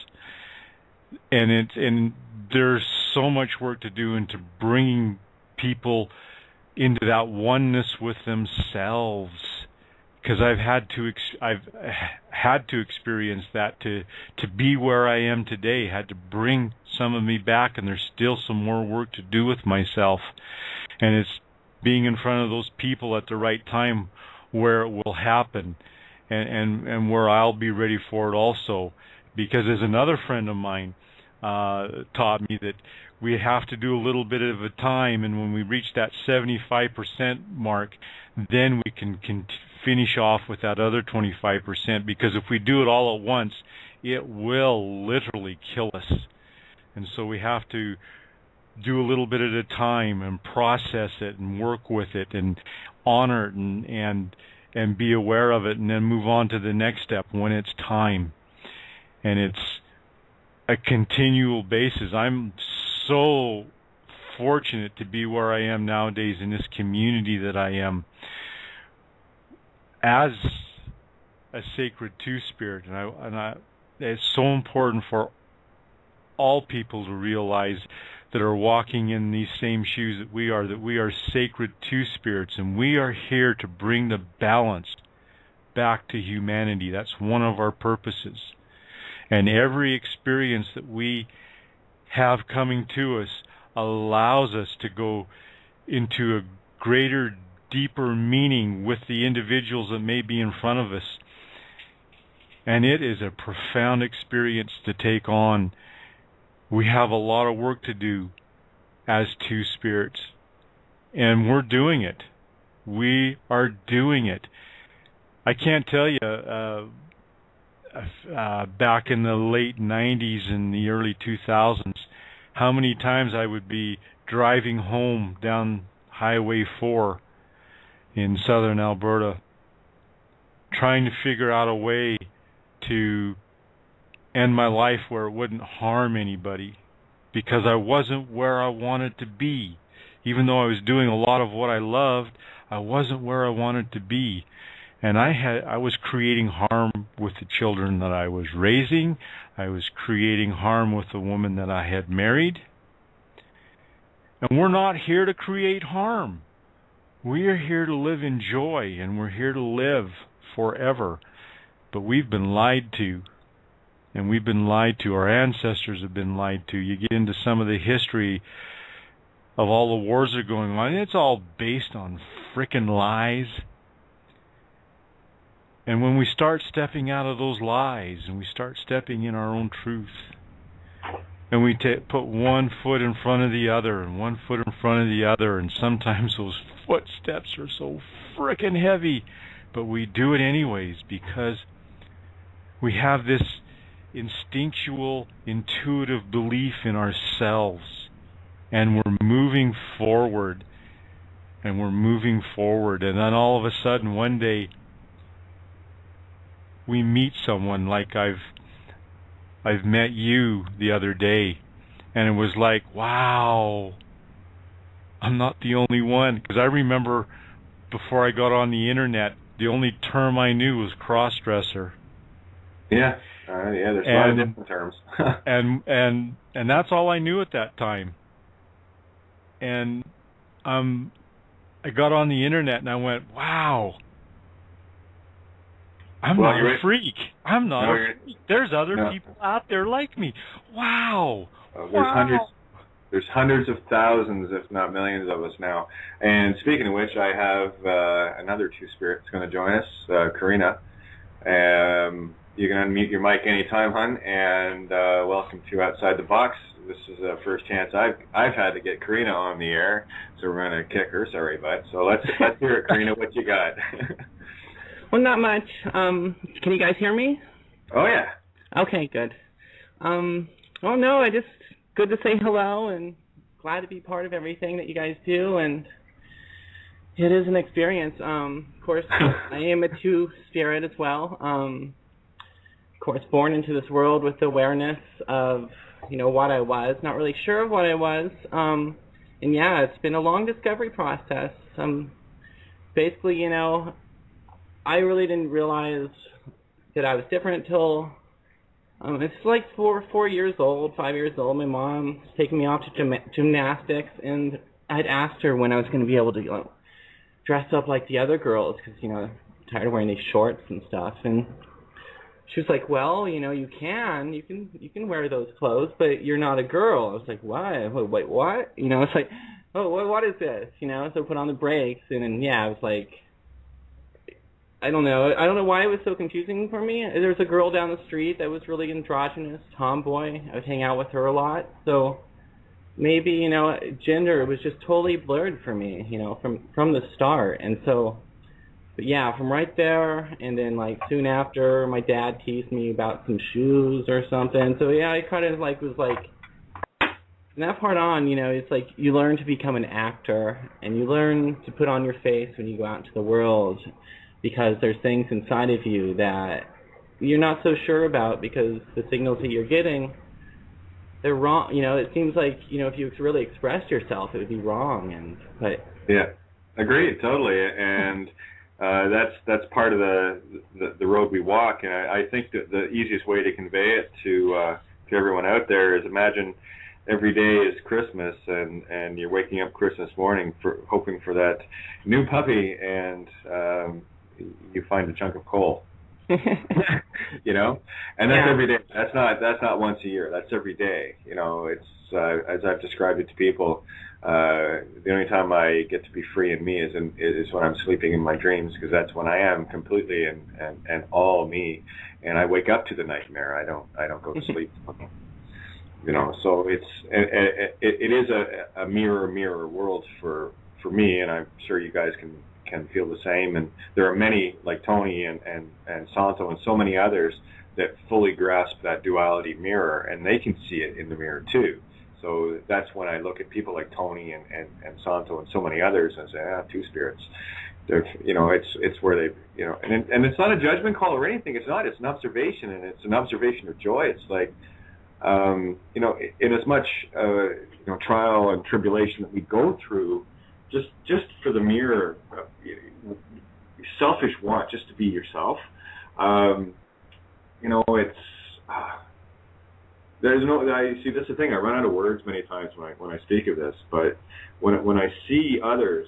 and there's so much work to do into bringing people into that oneness with themselves. Because I've had to experience that to be where I am today. Had to bring some of me back, and there's still some more work to do with myself. And it's being in front of those people at the right time where it will happen, and where I'll be ready for it also. Because as another friend of mine taught me, that we have to do a little bit of a time, and when we reach that 75% mark, then we can finish off with that other 25%, because if we do it all at once, it will literally kill us. And so we have to do a little bit at a time and process it and work with it and honor it and be aware of it, and then move on to the next step when it's time. And it's a continual basis. I'm so fortunate to be where I am nowadays in this community that I am, as a sacred two-spirit, and it's so important for all people to realize that are walking in these same shoes that we are sacred two-spirits, and we are here to bring the balance back to humanity. That's one of our purposes. And every experience that we have coming to us allows us to go into a greater, deeper meaning with the individuals that may be in front of us. And it is a profound experience to take on. We have a lot of work to do, as two spirits. And we're doing it. We are doing it. I can't tell you, back in the late 90s and the early 2000s, how many times I would be driving home down Highway 4 in southern Alberta, trying to figure out a way to end my life where it wouldn't harm anybody, because I wasn't where I wanted to be. Even though I was doing a lot of what I loved, I wasn't where I wanted to be. And I was creating harm with the children that I was raising. I was creating harm with the woman that I had married. And we're not here to create harm. We are here to live in joy, and we're here to live forever. But we've been lied to. And we've been lied to. Our ancestors have been lied to. You get into some of the history of all the wars that are going on, and it's all based on frickin' lies. And when we start stepping out of those lies and we start stepping in our own truth, and we put one foot in front of the other and one foot in front of the other, and sometimes those footsteps are so frickin' heavy, but we do it anyways because we have this instinctual, intuitive belief in ourselves, and we're moving forward, and then all of a sudden one day we meet someone like I've met you the other day, and it was like, wow, I'm not the only one. Because I remember before I got on the internet, the only term I knew was cross-dresser. Yeah, there's a lot of different terms. and that's all I knew at that time. And I got on the internet and I went, wow, I'm not a freak. I'm not a freak. There's other people out there like me. Wow. There's hundreds of thousands, if not millions of us now. And speaking of which, I have another two spirits going to join us, Karina. You can unmute your mic anytime, hon, and welcome to Outside the Box. This is the first chance I've had to get Karina on the air, so we're going to kick her sorry butt. So let's hear it, Karina. What you got? Well, not much. Can you guys hear me? Oh, yeah. Okay, good. Well, no, good to say hello and glad to be part of everything that you guys do, and it is an experience. Of course, I am a two-spirit as well. Of course, born into this world with awareness of, what I was, not really sure of what I was. And yeah, it's been a long discovery process. Basically, I really didn't realize that I was different until it's like 5 years old. My mom was taking me off to gymnastics, and I'd asked her when I was going to be able to dress up like the other girls because, I'm tired of wearing these shorts and stuff. And she was like, well, you can wear those clothes, but you're not a girl. I was like, what? Wait, what? It's like, oh, what is this? So I put on the brakes, and then, yeah, I was like, I don't know why it was so confusing for me. There was a girl down the street that was really androgynous, tomboy. I would hang out with her a lot. So maybe, gender was just totally blurred for me, from the start. And so, but yeah, from right there, and then soon after, my dad teased me about some shoes or something. So yeah, I kind of was like, from that part on, it's like you learn to become an actor, and you learn to put on your face when you go out into the world, because there's things inside of you that you're not so sure about because the signals that you're getting, they're wrong. It seems like, if you really expressed yourself, it would be wrong. But yeah, agreed, totally. And that's part of the road we walk. And I think that the easiest way to convey it to everyone out there is imagine every day is Christmas, and you're waking up Christmas morning hoping for that new puppy, and you find a chunk of coal. And that's every day. That's not once a year. That's every day. It's as I've described it to people. The only time I get to be free in me is when I'm sleeping in my dreams, because that's when I am completely and all me, and I wake up to the nightmare. I don't go to sleep. So it is a mirror world for me, and I'm sure you guys can feel the same. And there are many like Tony and Santo and so many others that fully grasp that duality mirror, and they can see it in the mirror too. So that's when I look at people like Tony and Santo and so many others and say, two spirits. It's where they, and it's not a judgment call or anything. It's not. It's an observation, and it's an observation of joy. It's like, in as much trial and tribulation that we go through, just for the mere selfish want just to be yourself, it's there's no. I see. That's the thing. I run out of words many times when I speak of this, but when I see others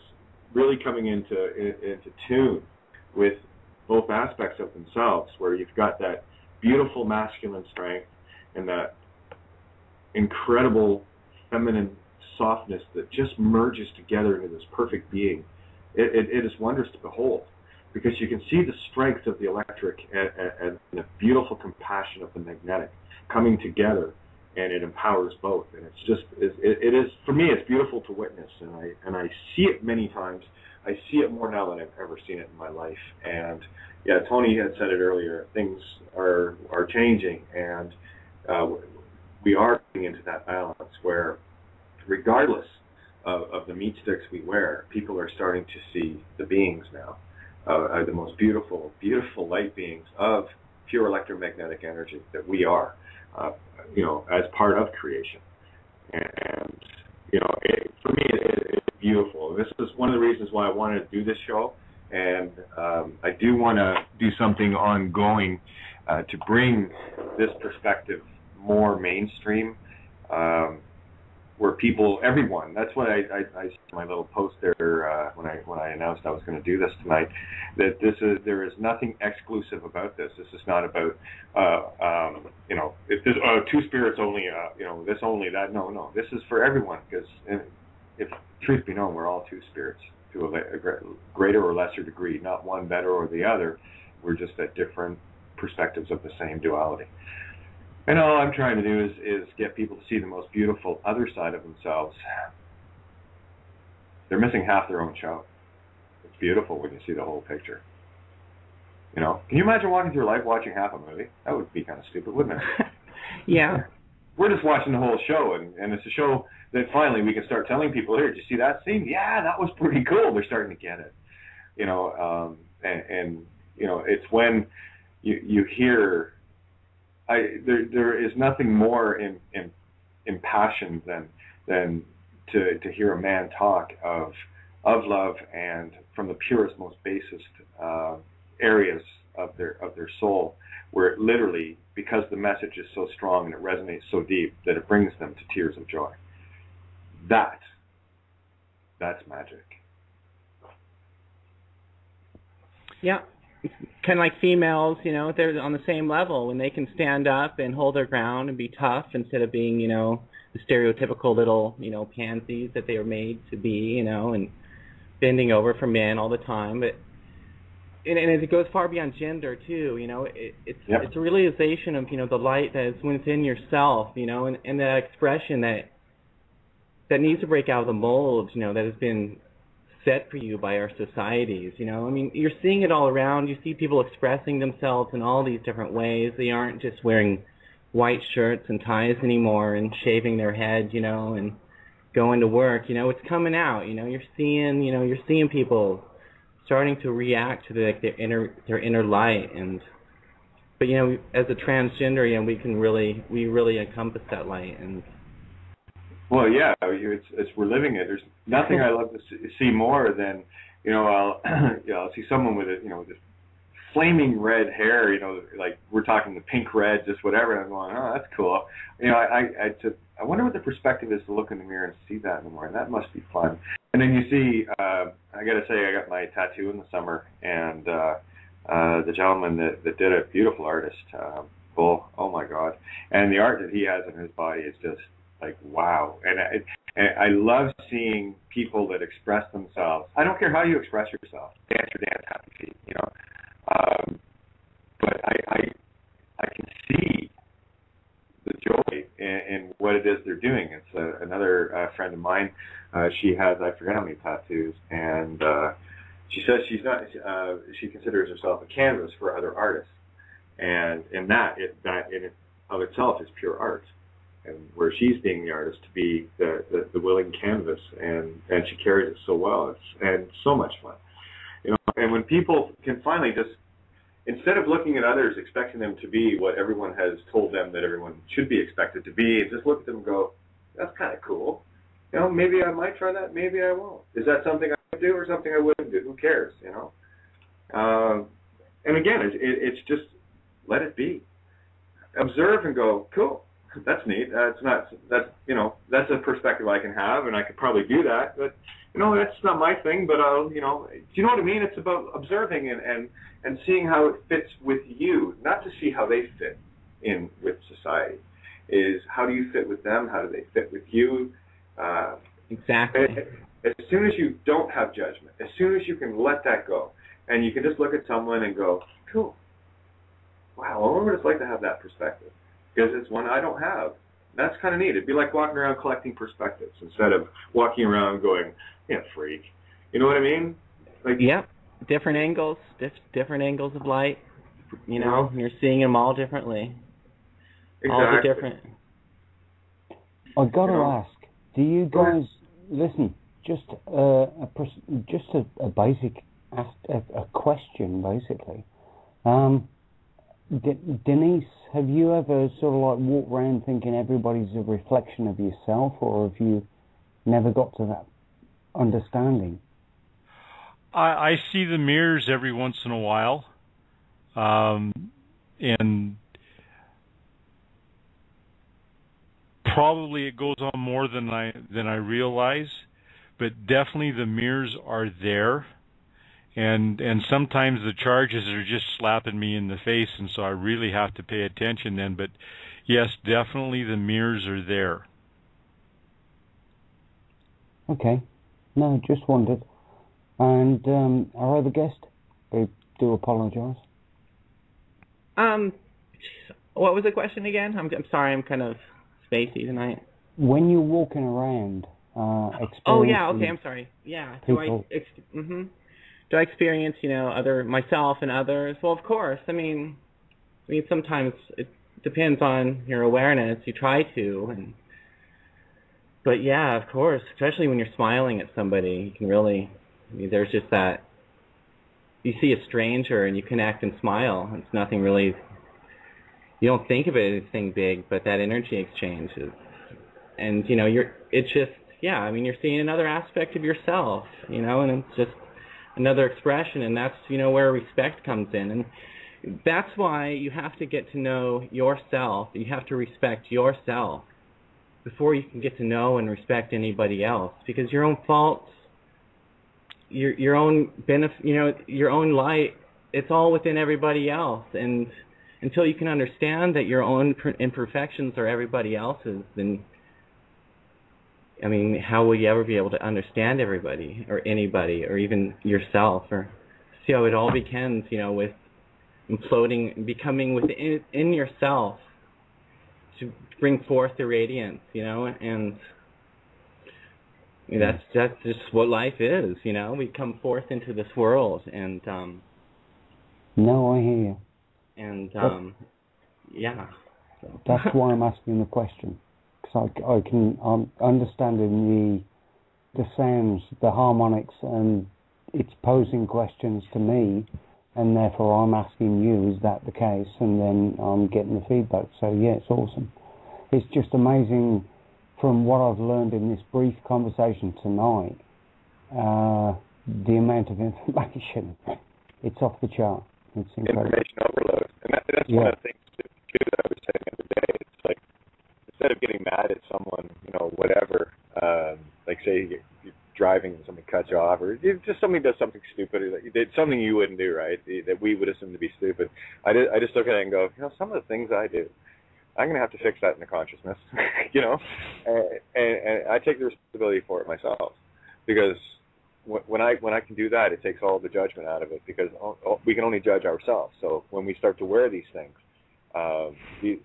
really coming into tune with both aspects of themselves, where you've got that beautiful masculine strength and that incredible feminine softness that just merges together into this perfect being, it is wondrous to behold, because you can see the strength of the electric and the beautiful compassion of the magnetic coming together, and it empowers both. And it's just, it is, for me, it's beautiful to witness, and I see it many times. I see it more now than I've ever seen it in my life. And yeah, Tony had said it earlier, things are changing, and we are getting into that balance where, regardless of the meat sticks we wear, people are starting to see the beings now, the most beautiful light beings of pure electromagnetic energy that we are, as part of creation. And for me, it's beautiful. This is one of the reasons why I wanted to do this show, and I do want to do something ongoing to bring this perspective more mainstream, where people, everyone. That's what I my little post there when I announced I was going to do this tonight. That there is nothing exclusive about this. This is not about if this two spirits only, this only that. No. This is for everyone, because if truth be known, we're all two spirits to a greater or lesser degree. Not one better or the other. We're just at different perspectives of the same duality. And all I'm trying to do is get people to see the most beautiful other side of themselves. They're missing half their own show. It's beautiful when you see the whole picture. Can you imagine walking through life watching half a movie? That would be kind of stupid, wouldn't it? Yeah. We're just watching the whole show, and it's a show that finally we can start telling people, here, did you see that scene? Yeah, that was pretty cool. They're starting to get it. It's when you hear... There is nothing more impassioned than to hear a man talk of love, and from the purest, most basest areas of their soul, where it literally, because the message is so strong and it resonates so deep, that it brings them to tears of joy. That's magic. Yeah. Kind of like females, they're on the same level when they can stand up and hold their ground and be tough instead of being, the stereotypical little, pansies that they are made to be, and bending over for men all the time. But and it goes far beyond gender too, it's a realization of, the light that is within yourself, and that expression that needs to break out of the mold, that has been set for you by our societies. You're seeing it all around. You see people expressing themselves in all these different ways. They aren't just wearing white shirts and ties anymore and shaving their heads, and going to work. It's coming out. You're seeing people starting to react to their inner light. But as a transgender, we really encompass that light. And well, yeah, we're living it. There's nothing I love to see more than, I'll see someone with this flaming red hair, like we're talking the pink red, just whatever. And I'm going, oh, that's cool. I wonder what the perspective is to look in the mirror and see that in the morning. That must be fun. And then you see, I got to say, I got my tattoo in the summer, and the gentleman that did it, beautiful artist, Bull. Oh my God! And the art that he has in his body is just like wow. And I love seeing people that express themselves. I don't care how you express yourself. Dance or dance, happy feet, But I can see the joy in what it is they're doing. It's another friend of mine. She has, I forget how many tattoos, and she says she's not. She considers herself a canvas for other artists, and in that in of itself is pure art. And where she's being the artist to be the willing canvas, and she carries it so well. It's so much fun, you know. And when people can finally just, instead of looking at others expecting them to be what everyone has told them that everyone should be expected to be, and just look at them and go, that's kind of cool. You know, maybe I might try that, maybe I won't. Is that something I would do or something I wouldn't do? Who cares, you know? And again, it's just let it be. Observe and go, cool. That's neat. That's a perspective I can have, and I could probably do that. But you know, that's not my thing. But do you know what I mean? It's about observing and seeing how it fits with you, not to see how they fit in with society. Is how do you fit with them? How do they fit with you? Exactly. As soon as you don't have judgment, as soon as you can let that go, and you can just look at someone and go, cool. Wow, I wonder what it's like to have that perspective. Because it's one I don't have. That's kind of neat. It'd be like walking around collecting perspectives instead of walking around going, yeah, freak. You know what I mean? Like, yep. Different angles, different angles of light. You know, you're seeing them all differently. Exactly. All the different. I've got to ask, do you guys listen? Just a basic a question, basically. Denise, have you ever sort of like walked around thinking everybody's a reflection of yourself, or have you never got to that understanding? I see the mirrors every once in a while, and probably it goes on more than I realize, but definitely the mirrors are there. And sometimes the charges are just slapping me in the face, and so I really have to pay attention then. But yes, definitely the mirrors are there. Okay. No, just wondered. And our other guest, I do apologise. What was the question again? I'm sorry, I'm kind of spacey tonight. When you're walking around, oh yeah, okay, I'm sorry. Yeah. Do I experience, myself and others? Well, of course. I mean, sometimes it depends on your awareness. You try to, but yeah, of course. Especially when you're smiling at somebody, you can really. There's just that. You see a stranger and you connect and smile. It's nothing really. You don't think of it as anything big, but that energy exchange is, and It's just you're seeing another aspect of yourself, and it's just another expression, and that's where respect comes in, and that's why you have to get to know yourself. You have to respect yourself before you can get to know and respect anybody else, because your own faults, your own benefit, your own light, it's all within everybody else, and until you can understand that your own imperfections are everybody else's, then how will you ever be able to understand everybody or anybody or even yourself, or see how it all begins, with imploding, becoming within yourself to bring forth the radiance, and that's just what life is, We come forth into this world, and no, I hear you. And yeah. So. That's why I'm asking the question. I can understanding the sounds, the harmonics, and it's posing questions to me, and therefore I'm asking you, is that the case? And then I'm getting the feedback. So yeah, it's awesome. It's just amazing from what I've learned in this brief conversation tonight, the amount of information. It's off the chart. It's incredible. Information overload. And that's one of the things too that I was saying the other day. It's like, instead of getting mad at someone, whatever, like say you're driving and somebody cuts you off, or just somebody does something stupid, or that you did something you wouldn't do, right? That we would assume to be stupid. I just look at it and go, some of the things I do, I'm going to have to fix that in the consciousness, and I take the responsibility for it myself, because when I can do that, it takes all the judgment out of it, because we can only judge ourselves. So when we start to wear these things, the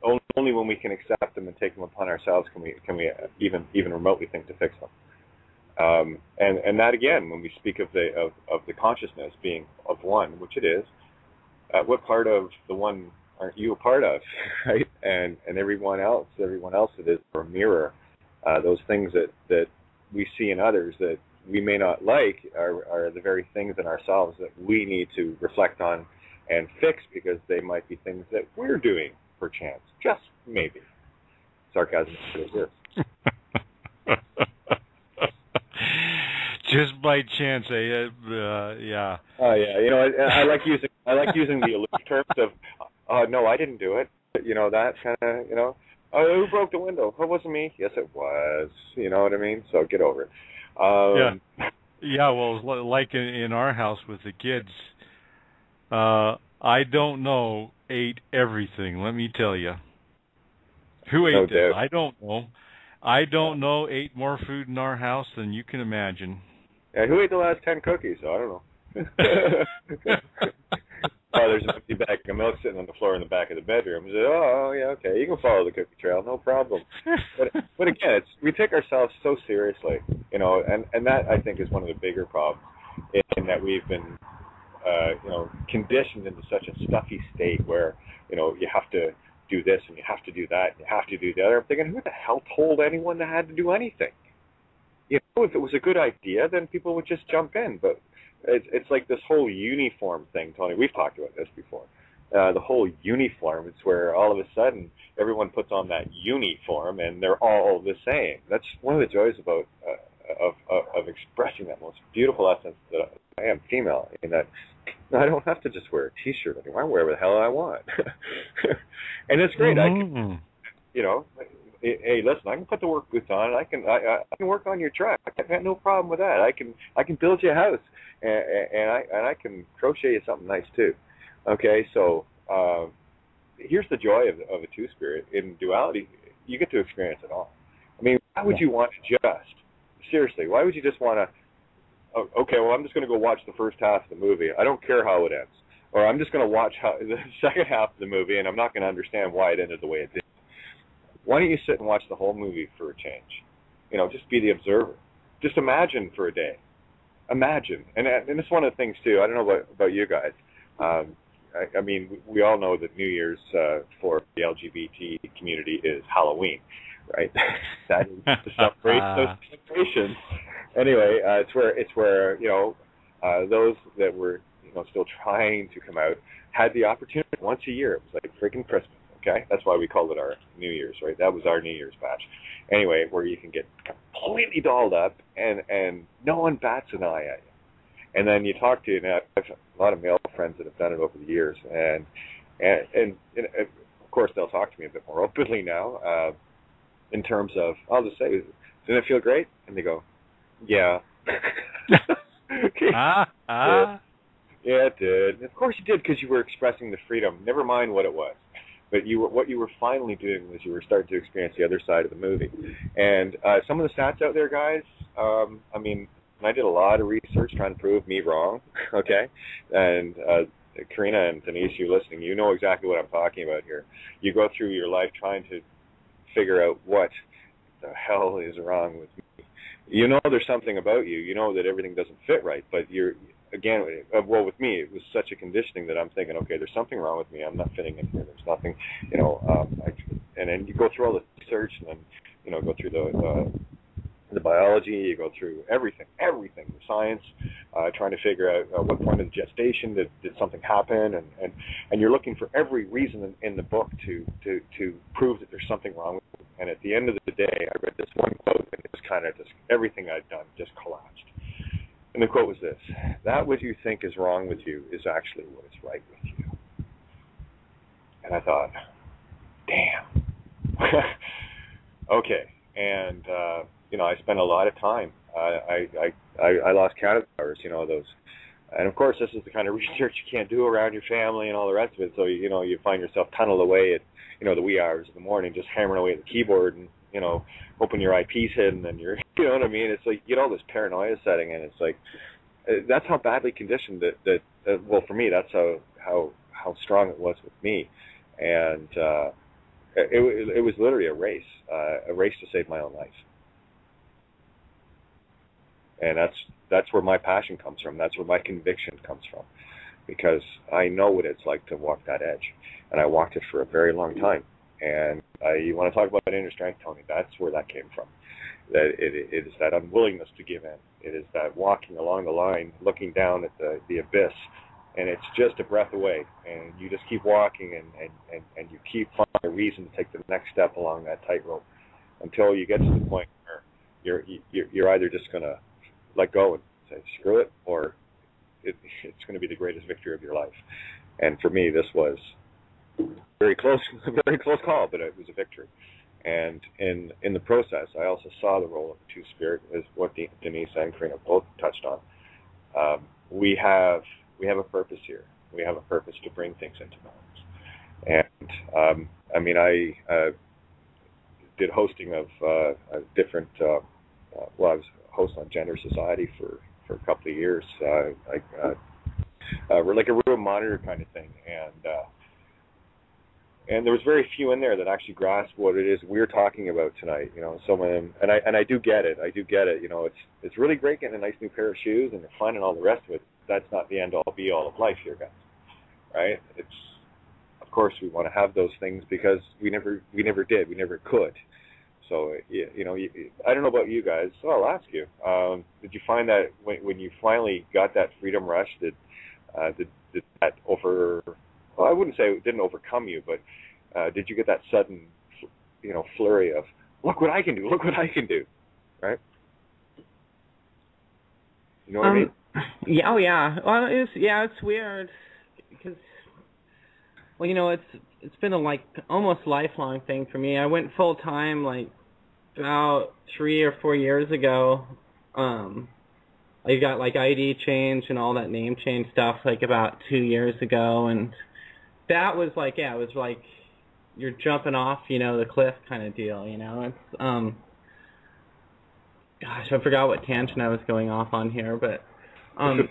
only only when we can accept them and take them upon ourselves can we even remotely think to fix them. And that again, when we speak of the consciousness being of one, which it is, what part of the one aren't you a part of, right? And everyone else that is or mirror those things that we see in others that we may not like are the very things in ourselves that we need to reflect on and fix, because they might be things that we're doing perchance, just maybe. Sarcasm is just by chance, yeah. Oh yeah, you know, I like using the aloof terms of, no, I didn't do it. You know, that kind of, you know, oh, who broke the window? Oh, it wasn't me. Yes, it was. You know what I mean? So get over it. Yeah. Well, like in our house with the kids, I don't know ate everything. Let me tell you. Who ate it? I don't know. I don't know ate more food in our house than you can imagine. Yeah, who ate the last 10 cookies? I don't know. Oh, there's an empty bag of milk sitting on the floor in the back of the bedroom. I said, oh, yeah, okay, you can follow the cookie trail, no problem. But again, we take ourselves so seriously, you know, and that I think is one of the bigger problems, in that we've been, you know, conditioned into such a stuffy state where, you know, you have to do this and you have to do that and you have to do the other. I'm thinking, who the hell told anyone they had to do anything? You know, if it was a good idea, then people would just jump in. But it's like this whole uniform thing, Tony. We've talked about this before. The whole uniform. It's where all of a sudden everyone puts on that uniform and they're all the same. That's one of the joys about of expressing that most beautiful essence that I am female, in that I don't have to just wear a T-shirt anymore. I wear whatever the hell I want, and it's great. Mm-hmm. I can, you know. Hey, listen, I can put the work boots on. I can work on your truck. I've got no problem with that. I can build you a house, and I can crochet you something nice too. Okay, so here's the joy of a two-spirit. In duality, you get to experience it all. I mean, why would you want to seriously? Why would you just want to? Okay, well, I'm just going to go watch the first half of the movie. I don't care how it ends, or I'm just going to watch the second half of the movie, and I'm not going to understand why it ended the way it did. Why don't you sit and watch the whole movie for a change? You know, just be the observer. Just imagine for a day. Imagine. And it's one of the things, too. I don't know about you guys. I mean, we all know that New Year's for the LGBT community is Halloween, right? That is to celebrate those celebrations. Anyway, it's where you know, those that were, you know, still trying to come out had the opportunity once a year. It was like freaking Christmas. Okay, that's why we called it our New Year's, right? That was our New Year's batch. Anyway, where you can get completely dolled up and no one bats an eye at you. And then you talk to, and I have a lot of male friends that have done it over the years, and of course they'll talk to me a bit more openly now, in terms of, I'll just say, didn't it feel great? And they go, yeah. Yeah, it did. Of course you did, because you were expressing the freedom. Never mind what it was. But what you were finally doing was you were starting to experience the other side of the movie. And some of the stats out there, guys, I mean, I did a lot of research trying to prove me wrong, okay? And Karina and Denise, you listening, you know exactly what I'm talking about here. You go through your life trying to figure out what the hell is wrong with me. You know there's something about you. You know that everything doesn't fit right, but you're... Again, well, with me, it was such a conditioning that I'm thinking, okay, there's something wrong with me. I'm not fitting in here. There's nothing, you know. And then you go through all the research, and then, you know, go through the biology. You go through everything, the science, trying to figure out at what point of gestation did something happen, and you're looking for every reason in the book to prove that there's something wrong with you. And at the end of the day, I read this one quote, and it was kind of just everything I'd done just collapsed. And the quote was this: that what you think is wrong with you is actually what is right with you. And I thought, damn. Okay. And, you know, I spent a lot of time. I lost count of hours, you know, those. And, of course, this is the kind of research you can't do around your family and all the rest of it. So, you know, you find yourself tunneled away at, you know, the wee hours of the morning, just hammering away at the keyboard and, you know, hoping your IP's hidden and you're, you know what I mean? It's like you get all this paranoia setting in. It's like, that's how badly conditioned that well, for me, that's how strong it was with me. And it was literally a race to save my own life. And that's where my passion comes from. That's where my conviction comes from, because I know what it's like to walk that edge, and I walked it for a very long time. And you want to talk about inner strength, Tony? That's where that came from. That it is that unwillingness to give in. It is that walking along the line, looking down at the abyss, and it's just a breath away, and you just keep walking, and you keep finding a reason to take the next step along that tightrope until you get to the point where you're either just going to let go and say screw it, or it's going to be the greatest victory of your life. And for me, this was very close call, but it was a victory. And in the process, I also saw the role of the Two-Spirit, as what Denise and Karina both touched on. We have a purpose here. We have a purpose to bring things into balance. And I mean, I did hosting of different. I was host on Gender Society for a couple of years. We're like a room monitor kind of thing, and there was very few in there that actually grasped what it is we're talking about tonight. You know, some of them, and I do get it. You know, it's really great getting a nice new pair of shoes and fun and all the rest of it. That's not the end all be all of life here, guys. Right? It's, of course, we want to have those things because we never could. So you know, I don't know about you guys, so I'll ask you: did you find that when you finally got that freedom rush, did that Well, I wouldn't say it didn't overcome you, but did you get that sudden, you know, flurry of look what I can do, right? You know what I mean? Yeah, oh yeah. Well, it's weird because, well, you know, it's been a almost lifelong thing for me. I went full time about 3 or 4 years ago. I got ID change and all that name change stuff about 2 years ago, and that was it was like you're jumping off, you know, the cliff kind of deal, you know. It's gosh, I forgot what tangent I was going off on here, but but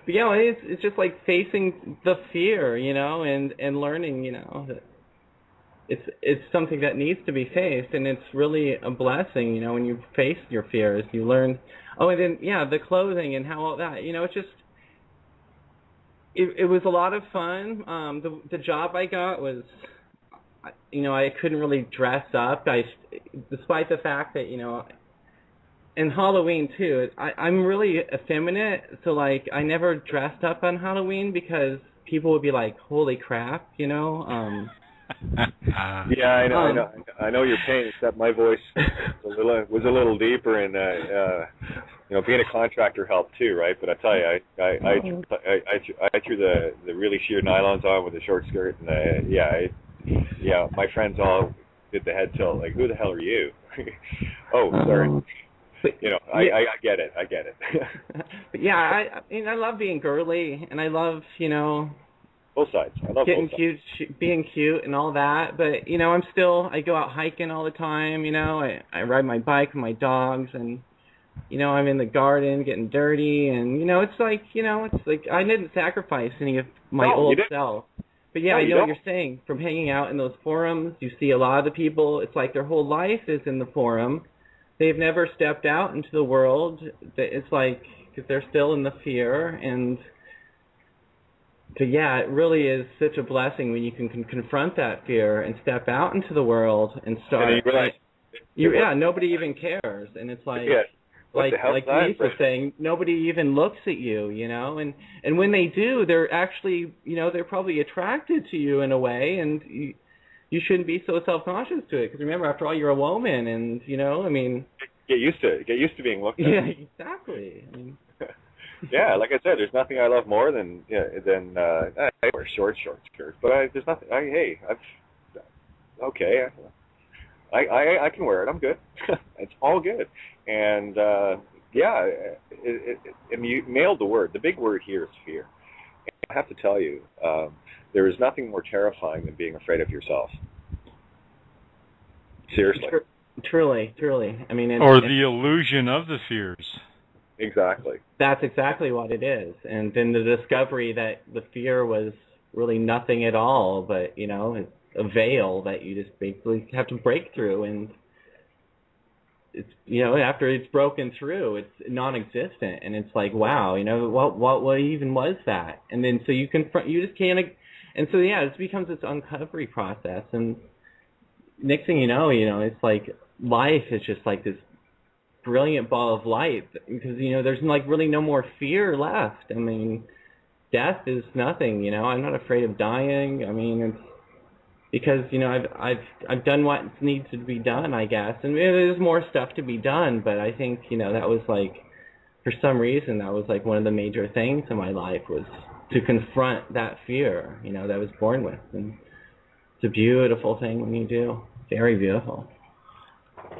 yeah, it's just like facing the fear, you know, and learning, you know, that it's something that needs to be faced, and it's really a blessing, you know, when you face your fears, you learn. Oh, and then the clothing and how all that, you know, it's just. It was a lot of fun. The job I got was, you know, I couldn't really dress up. Despite the fact that, you know, and Halloween too. I'm really effeminate, so I never dressed up on Halloween because people would be like, "Holy crap," you know. Yeah, I know your pain. Except my voice was a little deeper, and you know, being a contractor helped too, right? But I tell you, I threw the really sheer nylons on with a short skirt, and my friends all did the head tilt, like, who the hell are you? Oh, sorry. You know, I get it. But yeah, I love being girly, and I love, you know, both sides. I love getting both cute, being cute, and all that. But you know, I go out hiking all the time. You know, I ride my bike with my dogs, and you know, I'm in the garden getting dirty, and you know, it's like I didn't sacrifice any of my old self. But yeah, I know what you're saying. From hanging out in those forums, you see a lot of the people. It's like their whole life is in the forum. They've never stepped out into the world. It's like because they're still in the fear, and so yeah, it really is such a blessing when you can confront that fear and step out into the world and start. And you realize, nobody even cares, and it's like. Yeah. Like Denise was saying, nobody even looks at you, you know, and when they do, they're actually, you know, they're probably attracted to you in a way, and you shouldn't be so self-conscious to it, because remember, after all, you're a woman, and, you know, I mean... Get used to being looked at. Yeah, exactly. I mean, yeah, like I said, there's nothing I love more than I wear short skirts, but there's nothing, okay, I can wear it. I'm good. It's all good. And and you nailed the word. The big word here is fear. And I have to tell you, there is nothing more terrifying than being afraid of yourself. Seriously. Truly. I mean, or the illusion of the fears. Exactly. That's exactly what it is. And then the discovery that the fear was really nothing at all, but you know. a veil that you just basically have to break through, and it's, you know, after it's broken through, it's non-existent, and it's like, wow, you know, what even was that? And then so you confront, you just can't, and so yeah, it becomes this uncovery process, and next thing you know, it's like life is just like this brilliant ball of light, because, you know, there's like really no more fear left. I mean, death is nothing, you know. I'm not afraid of dying. I mean, it's because, you know, I've done what needs to be done, I guess. And there's more stuff to be done, but I think, you know, that was like, for some reason, that was like one of the major things in my life, was to confront that fear, you know, that I was born with. And it's a beautiful thing when you do. Very beautiful.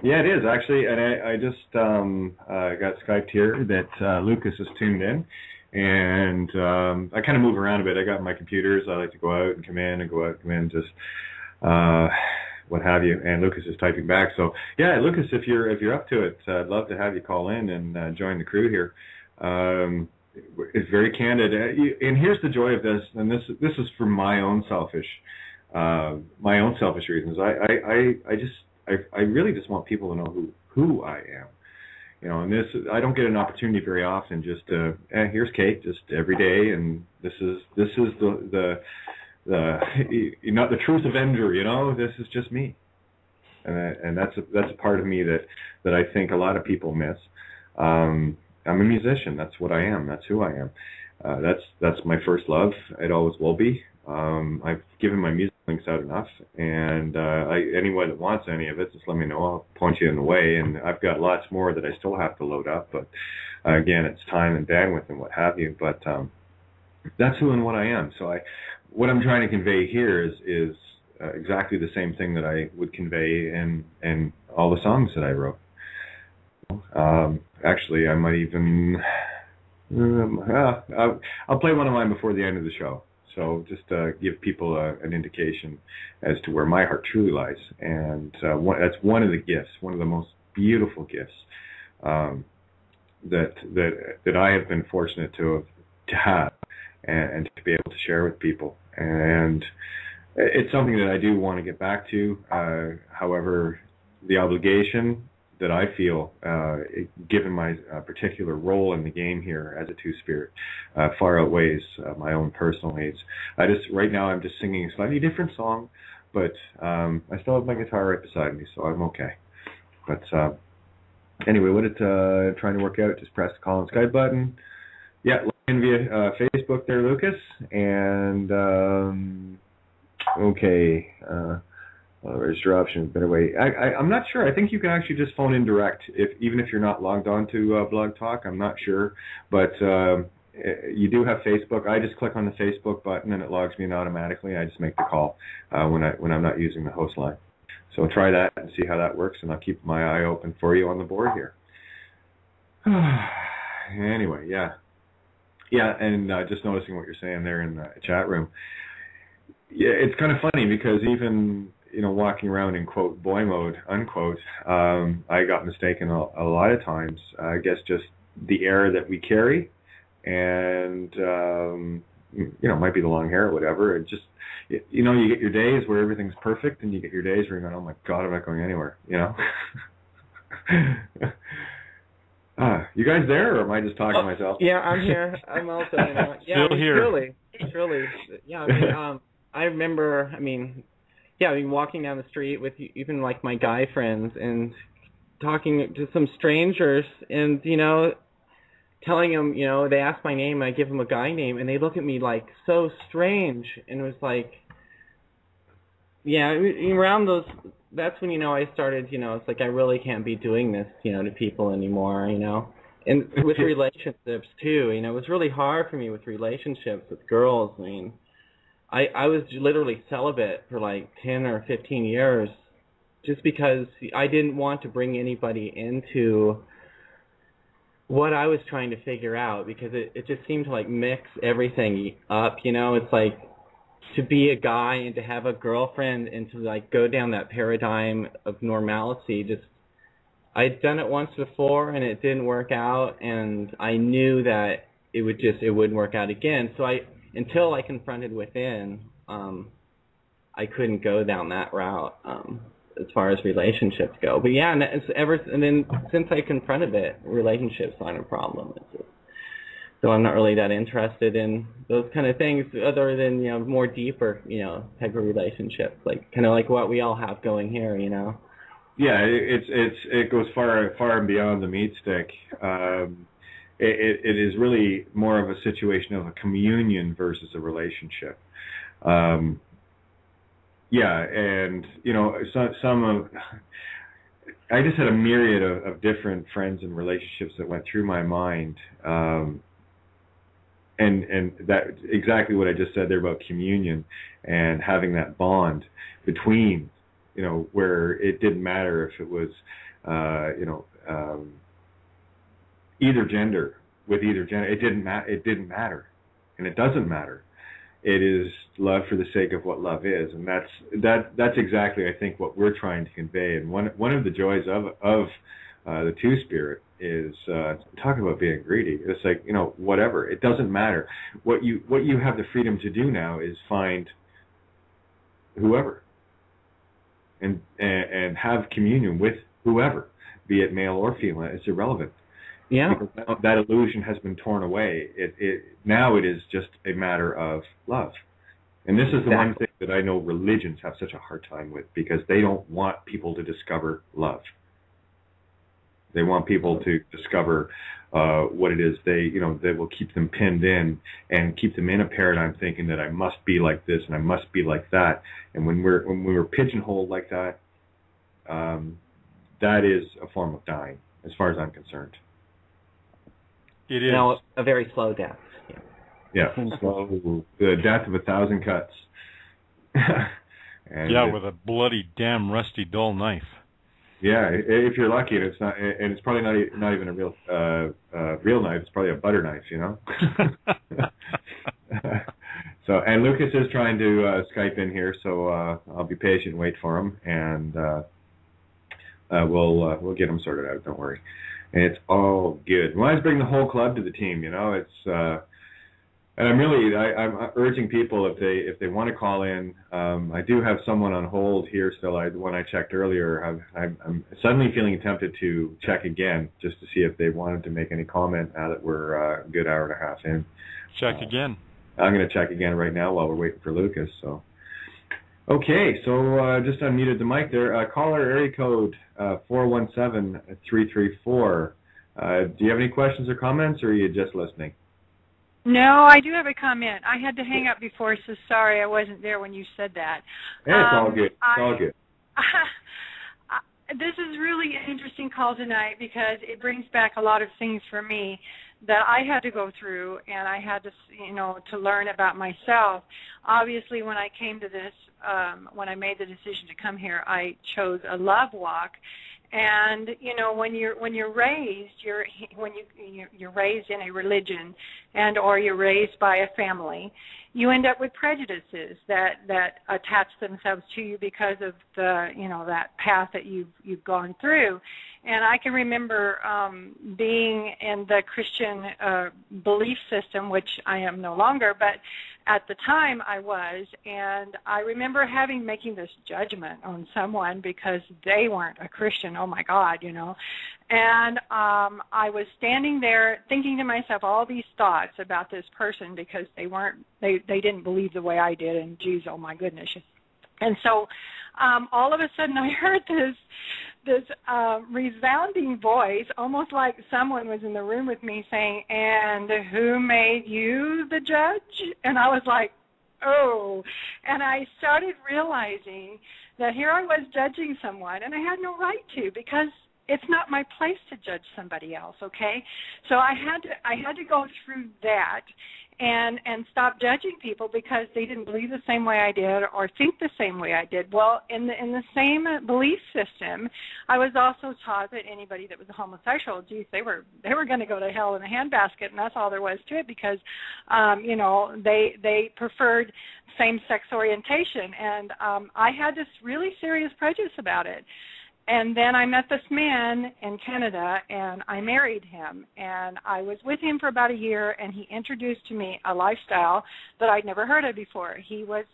Yeah, it is actually, and I just got Skyped here that Lucas is tuned in, and I kind of move around a bit. I got my computers. I like to go out and come in, and go out and come in, just what have you. And Lucas is typing back. So yeah, Lucas, if you're up to it, I'd love to have you call in and join the crew here. It's very candid, and here's the joy of this. And this is for my own selfish reasons. I really just want people to know who I am, you know. And this, I don't get an opportunity very often. Just here's Kate, just every day, and this is the you're not the truth avenger, you know. This is just me, and that's a part of me that I think a lot of people miss. I'm a musician. That's what I am. That's who I am. That's my first love. It always will be. I've given my music links out enough, and anyone that wants any of it, just let me know. I'll point you in the way, and I've got lots more that I still have to load up, but again, it's time and bandwidth and what have you. But that's who and what I am. So what I'm trying to convey here is exactly the same thing that I would convey in all the songs that I wrote. Actually, I might even I'll play one of mine before the end of the show. So just give people an indication as to where my heart truly lies. And that's one of the gifts, one of the most beautiful gifts that I have been fortunate to have and to be able to share with people. And it's something that I do want to get back to. However, the obligation that I feel, given my particular role in the game here as a two-spirit, far outweighs my own personal needs. Right now I'm just singing a slightly different song, but I still have my guitar right beside me, so I'm okay. But anyway, what trying to work out, just press the call and Skype button. Yeah, log in via Facebook there, Lucas. And okay. Register option, better way. I'm not sure. I think you can actually just phone in direct, even if you're not logged on to Blog Talk. I'm not sure, but you do have Facebook. I just click on the Facebook button and it logs me in automatically. I just make the call when I'm not using the host line. So try that and see how that works, and I'll keep my eye open for you on the board here. Anyway, yeah, and just noticing what you're saying there in the chat room. Yeah, it's kind of funny because even, you know, walking around in quote boy mode, unquote, I got mistaken a lot of times. I guess just the air that we carry, and you know, it might be the long hair or whatever. It just, you know, you get your days where everything's perfect, and you get your days where you're going, oh my God, I'm not going anywhere. You know. You guys there, or am I just talking to myself? Yeah, I'm here. I'm also, you know, yeah, Still here. Truly, yeah. I mean, I remember, walking down the street with even like my guy friends and talking to some strangers, and, you know, telling them, you know, they ask my name, I give them a guy name, and they look at me like so strange, and it was like, yeah, around those, that's when, you know, I started, you know, it's like I really can't be doing this, you know, to people anymore, you know, and with relationships too, you know, it was really hard for me with relationships with girls. I mean, I was literally celibate for like 10 or 15 years just because I didn't want to bring anybody into what I was trying to figure out, because it just seemed to like mix everything up, you know. It's like to be a guy and to have a girlfriend and to like go down that paradigm of normalcy. Just, I'd done it once before and it didn't work out, and I knew that it wouldn't work out again. So until I confronted within, I couldn't go down that route as far as relationships go. But yeah, and then since I confronted it, relationships aren't a problem. It's just, so I'm not really that interested in those kind of things, other than more deeper type of relationships, like kind of like what we all have going here. Yeah, it goes far and beyond the meat stick. It is really more of a situation of a communion versus a relationship. Yeah, and some of I just had a myriad of different friends and relationships that went through my mind, and that exactly what I just said there about communion and having that bond between, where it didn't matter if it was, either gender with either gender. It didn't matter, and it doesn't matter. It is love for the sake of what love is, and that's exactly, I think, what we're trying to convey. And one of the joys of the Two-Spirit is talking about being greedy. It's like, whatever. It doesn't matter. What you have the freedom to do now is find whoever and have communion with whoever, be it male or female. It's irrelevant. Yeah. Because that illusion has been torn away. Now it is just a matter of love. And this is the one thing that I know religions have such a hard time with, because they don't want people to discover love. They want people to discover what it is that will keep them pinned in and keep them in a paradigm thinking that I must be like this and I must be like that. And when we're pigeonholed like that, that is a form of dying, as far as I'm concerned. It is. A very slow death. Yeah, slow, the death of 1,000 cuts. With a bloody, damn, rusty, dull knife. Yeah, if you're lucky, and it's probably not even a real knife. It's probably a butter knife, So, and Lucas is trying to Skype in here, so I'll be patient and wait for him, and we'll get him sorted out. Don't worry. And it's all good. We always bring the whole club to the team, It's and I'm urging people, if they want to call in. I do have someone on hold here still. When I checked earlier, I'm suddenly feeling tempted to check again just to see if they wanted to make any comment now that we're a good hour and a half in. Check again. I'm going to check again right now while we're waiting for Lucas. So. Okay, so just unmuted the mic there. Caller area code 417-334. Do you have any questions or comments, or are you just listening? No, I do have a comment. I had to hang up before, so sorry I wasn't there when you said that. Hey, it's all good. It's all good. This is really an interesting call tonight because it brings back a lot of things for me that I had to go through, and I had to, to learn about myself. Obviously, when I came to this, when I made the decision to come here, I chose a love walk. And when you're raised, you're raised in a religion, and or you're raised by a family, you end up with prejudices that attach themselves to you because of the that path that you've gone through. And I can remember being in the Christian belief system, which I am no longer, but at the time I was, and I remember making this judgment on someone because they weren't a Christian. Oh my God, And I was standing there thinking to myself all these thoughts about this person because they didn't believe the way I did, and geez, oh my goodness. And so all of a sudden I heard this resounding voice, almost like someone was in the room with me saying, "And who made you the judge?" And I was like, oh. And I started realizing that here I was judging someone, and I had no right to, because it's not my place to judge somebody else, okay? So I had to go through that and stop judging people because they didn't believe the same way I did or think the same way I did. Well, in the same belief system, I was also taught that anybody that was a homosexual, geez, they were going to go to hell in a handbasket, and that's all there was to it because, they preferred same-sex orientation, and I had this really serious prejudice about it. And then I met this man in Canada, and I married him. And I was with him for about a year, and he introduced to me a lifestyle that I'd never heard of before. He was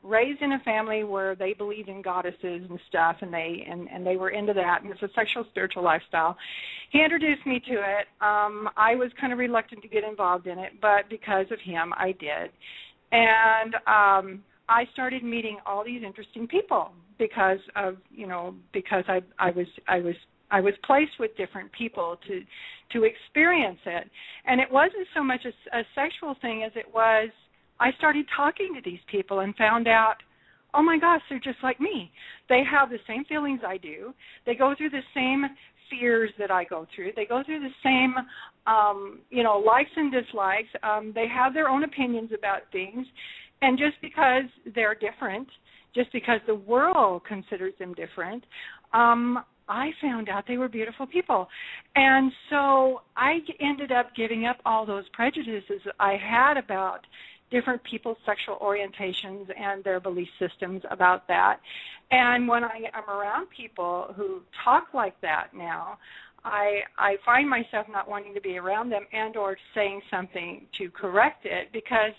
raised in a family where they believed in goddesses and stuff, and they were into that, and it's a sexual spiritual lifestyle. He introduced me to it. I was kind of reluctant to get involved in it, but because of him, I did. And I started meeting all these interesting people because I was placed with different people to experience it. And it wasn't so much a sexual thing as it was I started talking to these people and found out, oh my gosh, they're just like me. They have the same feelings I do. They go through the same fears that I go through. They go through the same, likes and dislikes. They have their own opinions about things. And just because they're different, just because the world considers them different, I found out they were beautiful people. And so I ended up giving up all those prejudices I had about different people's sexual orientations and their belief systems about that. And when I am around people who talk like that now, I find myself not wanting to be around them and or saying something to correct it because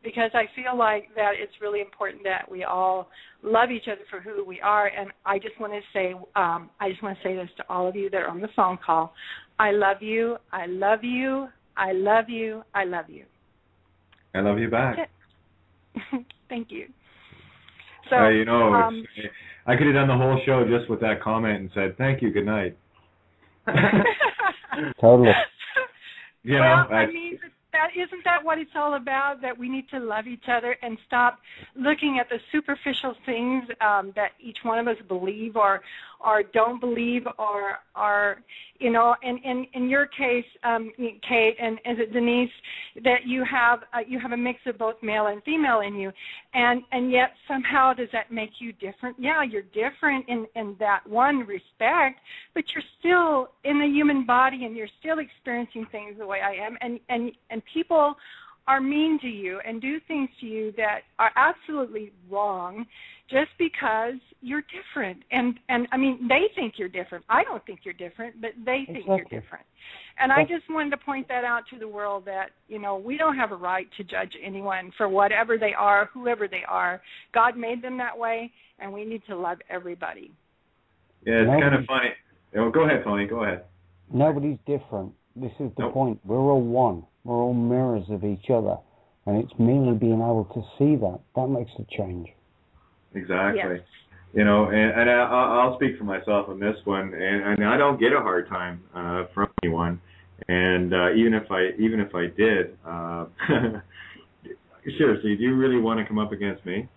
I feel like that it's really important that we all love each other for who we are. And I just want to say this to all of you that are on the phone call. I love you. I love you. I love you. I love you. I love you back. Thank you. So, I could have done the whole show just with that comment and said, thank you, good night. Totally. Isn't that what it's all about, that we need to love each other and stop looking at the superficial things that each one of us believe or don't believe or in your case, Kate, and is it Denise, that you have a mix of both male and female in you, and yet somehow does that make you different? Yeah, you're different in that one respect, but you're still in the human body and you're still experiencing things the way I am, and people are mean to you and do things to you that are absolutely wrong just because you're different. And I mean, they think you're different. I don't think you're different, but they think you're different. And I just wanted to point that out to the world that, we don't have a right to judge anyone for whatever they are, whoever they are. God made them that way, and we need to love everybody. Yeah, it's kind of funny. Go ahead, Tony. Go ahead. Nobody's different. This is the point. We're all one. We're all mirrors of each other. And it's merely being able to see that. That makes the change. Exactly. Yes. And I'll speak for myself on this one, and I don't get a hard time from anyone, and even if I did, seriously, do you really want to come up against me?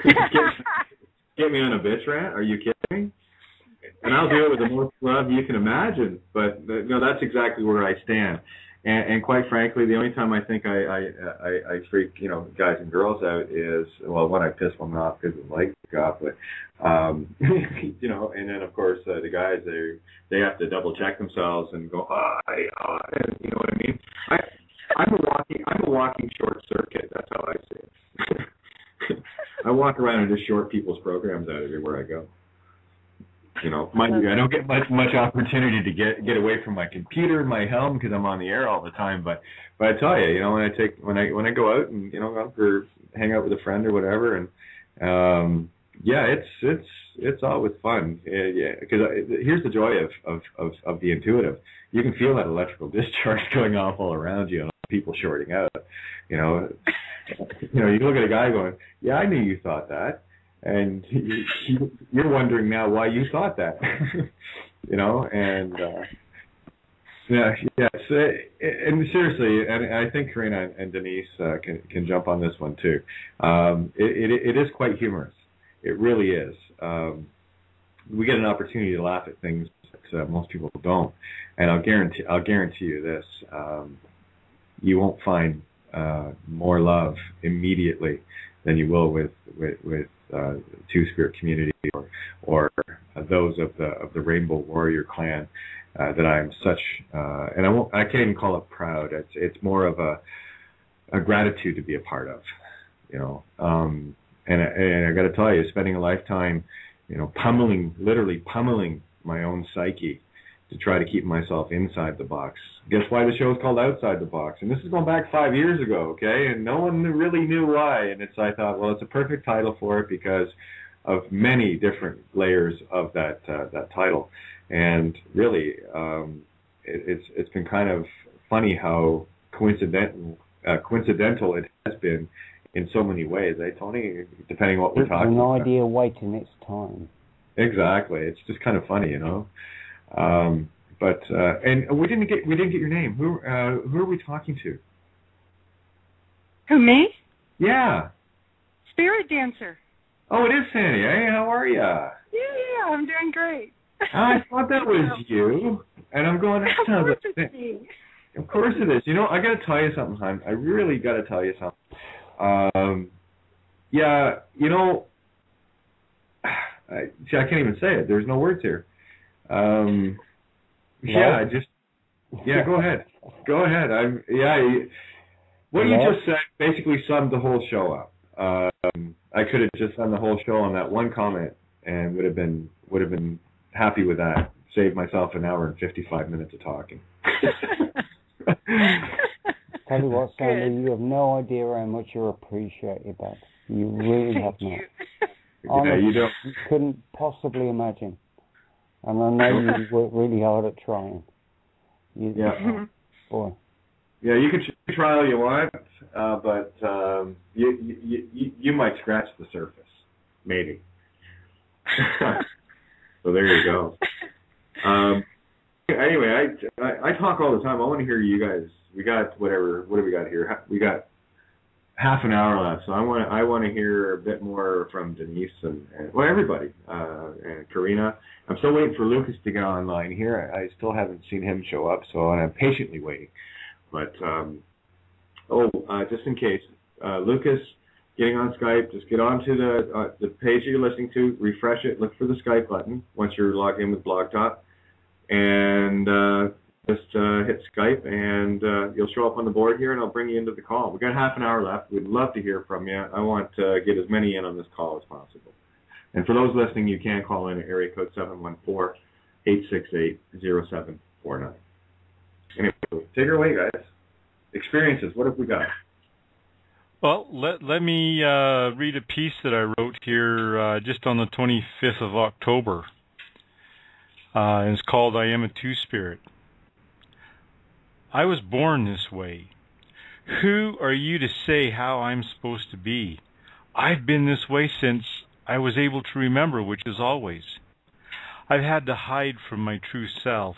Get me on a bitch rant? Are you kidding me? And I'll do it with the most love you can imagine, but that's exactly where I stand. And quite frankly, the only time I think I freak guys and girls out is, well, when I piss one off because the lights go off, but and then of course the guys they have to double check themselves and go, and you know what I mean? I'm a walking short circuit. That's how I see it. I walk around and just short people's programs out everywhere I go. Mind you, I don't get much opportunity to get away from my computer and my helm because I'm on the air all the time. But I tell you, when I go out and go for hang out with a friend or whatever, and it's always fun. Because here's the joy of the intuitive. You can feel that electrical discharge going off all around you, and people shorting out. You look at a guy going, "Yeah, I knew you thought that." And you're wondering now why you thought that, and and seriously, and I think Karina and Denise can jump on this one too. It is quite humorous. It really is. We get an opportunity to laugh at things that most people don't, and I'll guarantee you this: you won't find more love immediately than you will with Two-Spirit community or those of the Rainbow Warrior clan that I'm such and I can't even call it proud. It's more of a gratitude to be a part of, and I got to tell you, spending a lifetime, literally pummeling my own psyche, to try to keep myself inside the box. Guess why the show is called Outside the Box? And this is going back 5 years ago, okay? And no one really knew why. And I thought, well, it's a perfect title for it because of many different layers of that title. And really, it's been kind of funny how coincidental it has been in so many ways, eh, Tony? Depending on what we're talking about. It's an idea waiting its time. Exactly. It's just kind of funny, you know. But we didn't get your name. Who are we talking to? Who, me? Yeah. Spirit dancer. Oh, it is Sandy. Hey, how are you? Yeah, I'm doing great. I thought that was you, and I'm going. Of course it's me. Of course it is. You know, I got to tell you something, hon. I really got to tell you something. Yeah, you know, I can't even say it. There's no words here. Yeah, go ahead. Go ahead. What you just said basically summed the whole show up. I could have just done the whole show on that one comment and would have been happy with that. Saved myself an hour and 55 minutes of talking. Tell you what, Sandy, you have no idea how much you're appreciated, Dad. You really have not. You don't. You couldn't possibly imagine. And I know you worked really hard at trying. Boy. Yeah, you can try all you want, but you might scratch the surface, maybe. So there you go. Anyway, I talk all the time. I want to hear you guys. We got what do we got here? We got half an hour left, so I want to hear a bit more from Denise and everybody, and Karina. I'm still waiting for Lucas to get online here. I still haven't seen him show up, so I'm patiently waiting. But just in case, Lucas, getting on Skype, just get onto the page that you're listening to, refresh it, look for the Skype button once you're logged in with Blog Talk, and just hit Skype, and you'll show up on the board here, and I'll bring you into the call. We've got half an hour left. We'd love to hear from you. I want to get as many in on this call as possible. And for those listening, you can call in at area code 714-868-0749. Anyway, take her away, guys. Experiences, what have we got? Well, let me read a piece that I wrote here just on the 25th of October. It's called I Am a Two-Spirit. I was born this way. Who are you to say how I'm supposed to be? I've been this way since I was able to remember, which is always. I've had to hide from my true self,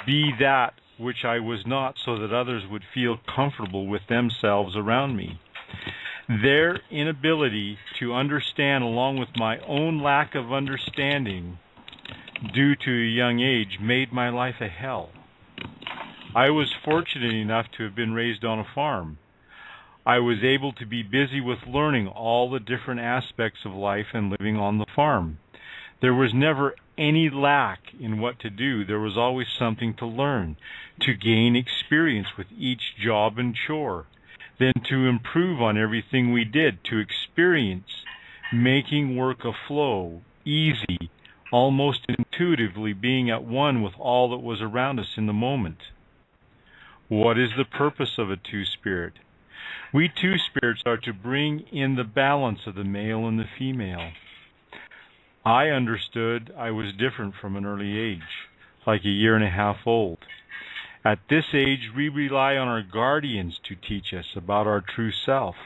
be that which I was not, so that others would feel comfortable with themselves around me. Their inability to understand, along with my own lack of understanding due to a young age, made my life a hell. I was fortunate enough to have been raised on a farm. I was able to be busy with learning all the different aspects of life and living on the farm. There was never any lack in what to do. There was always something to learn, to gain experience with each job and chore, then to improve on everything we did, to experience making work a flow, easy, almost intuitively being at one with all that was around us in the moment. What is the purpose of a two-spirit? We two-spirits are to bring in the balance of the male and the female. I understood I was different from an early age, like a year and a half old. At this age, we rely on our guardians to teach us about our true self.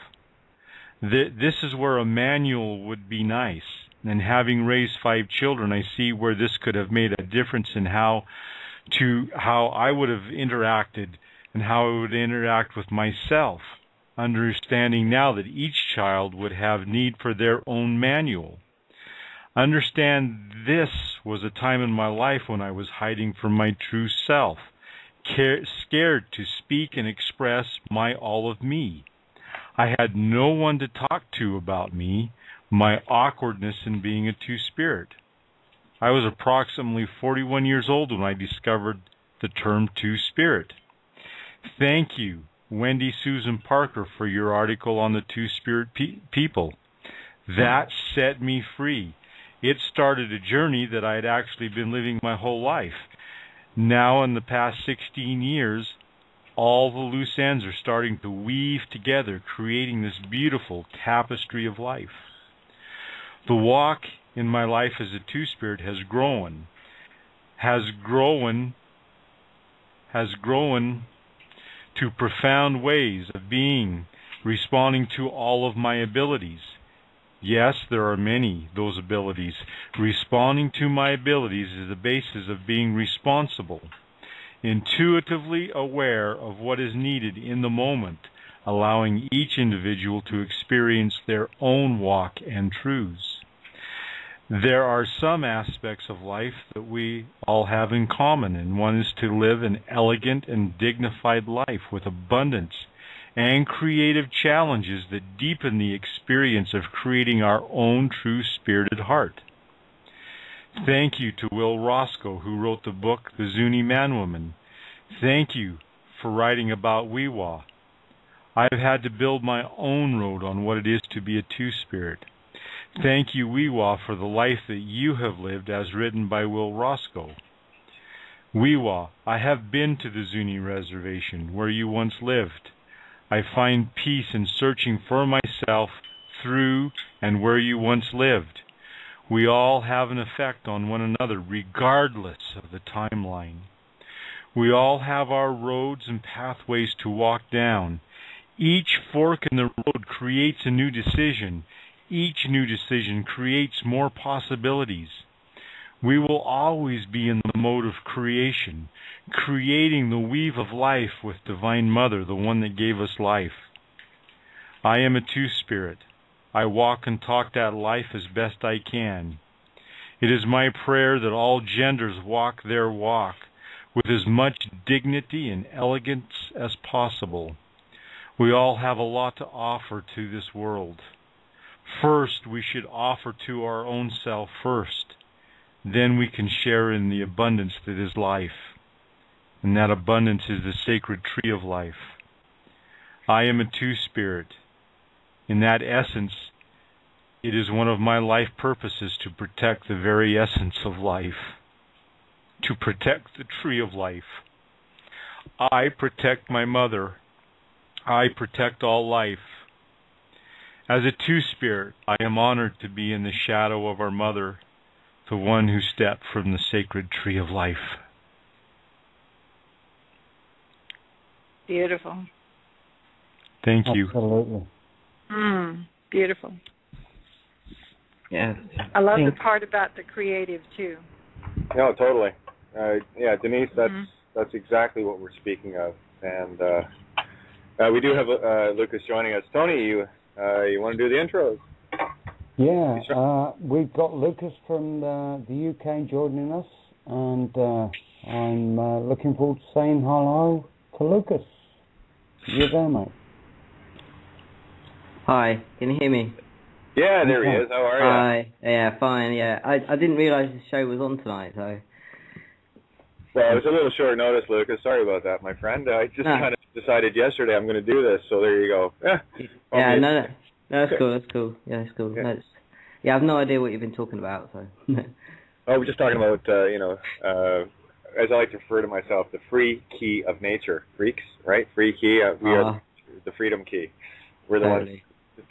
This is where a manual would be nice, and having raised 5 children, I see where this could have made a difference in how I would have interacted and how I would interact with myself, understanding now that each child would have need for their own manual. Understand this was a time in my life when I was hiding from my true self, scared to speak and express my all of me. I had no one to talk to about me, my awkwardness in being a two-spirit. I was approximately 41 years old when I discovered the term two-spirit. Thank you, Wendy Susan Parker, for your article on the two-spirit people. That set me free. It started a journey that I had actually been living my whole life. Now, in the past 16 years, all the loose ends are starting to weave together, creating this beautiful tapestry of life. The walk in my life as a two-spirit has grown to profound ways of being, responding to all of my abilities. Yes, there are many, those abilities. Responding to my abilities is the basis of being responsible, intuitively aware of what is needed in the moment, allowing each individual to experience their own walk and truths. There are some aspects of life that we all have in common, and one is to live an elegant and dignified life with abundance and creative challenges that deepen the experience of creating our own true spirited heart. Thank you to Will Roscoe, who wrote the book The Zuni Man-Woman. Thank you for writing about Wiwa. I've had to build my own road on what it is to be a two-spirit. Thank you, Wiwa, for the life that you have lived as written by Will Roscoe. Wiwa, I have been to the Zuni reservation where you once lived. I find peace in searching for myself through and where you once lived. We all have an effect on one another regardless of the timeline. We all have our roads and pathways to walk down. Each fork in the road creates a new decision. Each new decision creates more possibilities. We will always be in the mode of creation, creating the weave of life with Divine Mother, the one that gave us life. I am a two-spirit. I walk and talk that life as best I can. It is my prayer that all genders walk their walk with as much dignity and elegance as possible. We all have a lot to offer to this world. First, we should offer to our own self first. Then we can share in the abundance that is life. And that abundance is the sacred tree of life. I am a two-spirit. In that essence, it is one of my life purposes to protect the very essence of life. To protect the tree of life. I protect my mother. I protect all life. As a two-spirit, I am honored to be in the shadow of our mother, the one who stepped from the sacred tree of life. Beautiful. Thank you. Absolutely. Beautiful. Yes. I love the part about the creative too. No, totally. Yeah, Denise, that's exactly what we're speaking of. And we do have Lucas joining us. Tony, you want to do the intros? Yeah, we've got Lucas from the UK joining us, and I'm looking forward to saying hello to Lucas. You're there, mate. Hi, can you hear me? Yeah, there he is. How are you? Hi, yeah, fine, yeah. I didn't realise the show was on tonight, so... Well, it was a little short notice, Lucas. Sorry about that, my friend. I just kind of decided yesterday I'm going to do this, so there you go. Yeah, no, that's cool. Yeah, that's cool. Yeah. I have no idea what you've been talking about, so... We're just talking about, as I like to refer to myself, the free key of nature. Freaks, right? Free key. We are the freedom key. We're the ones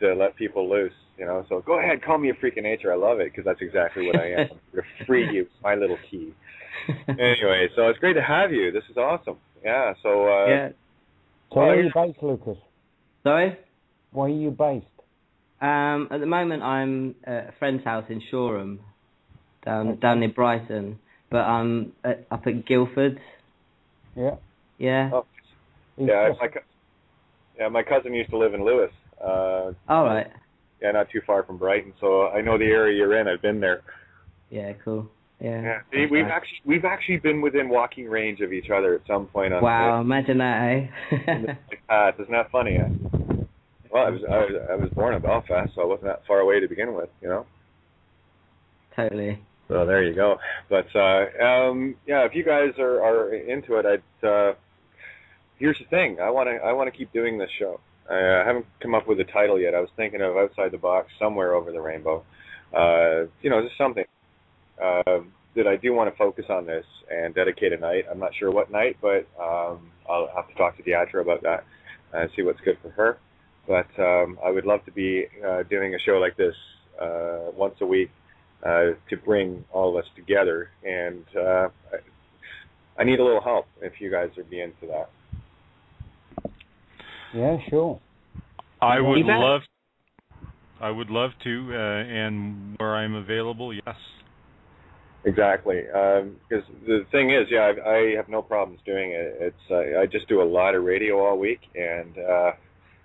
to let people loose, So go ahead, call me a freak of nature. I love it, because that's exactly what I am. I'm to free you, my little key. Anyway, so it's great to have you. This is awesome. Yeah, so... So where are you based, Lucas? Sorry? Where are you based? At the moment, I'm at a friend's house in Shoreham, down near Brighton, but I'm up at Guildford. Yeah. Yeah. Oh. Yeah, my cousin used to live in Lewis. All right. Yeah, not too far from Brighton, so I know the area you're in. I've been there. Yeah, cool. Yeah. See, we've actually been within walking range of each other at some point. Wow, imagine that, eh? Isn't that funny? Well, I was born in Belfast, so I wasn't that far away to begin with, Totally. So there you go. But if you guys are into it, here's the thing. I want to keep doing this show. I haven't come up with a title yet. I was thinking of outside the box, somewhere over the rainbow. Just something. that I do want to focus on this and dedicate a night. I'm not sure what night, but I'll have to talk to Deatra about that and see what's good for her. But I would love to be doing a show like this once a week to bring all of us together. And I need a little help if you guys would be into that. Yeah, sure. I would love to, and where I'm available, yes. Exactly. Because the thing is, yeah, I have no problems doing it. It's I just do a lot of radio all week, and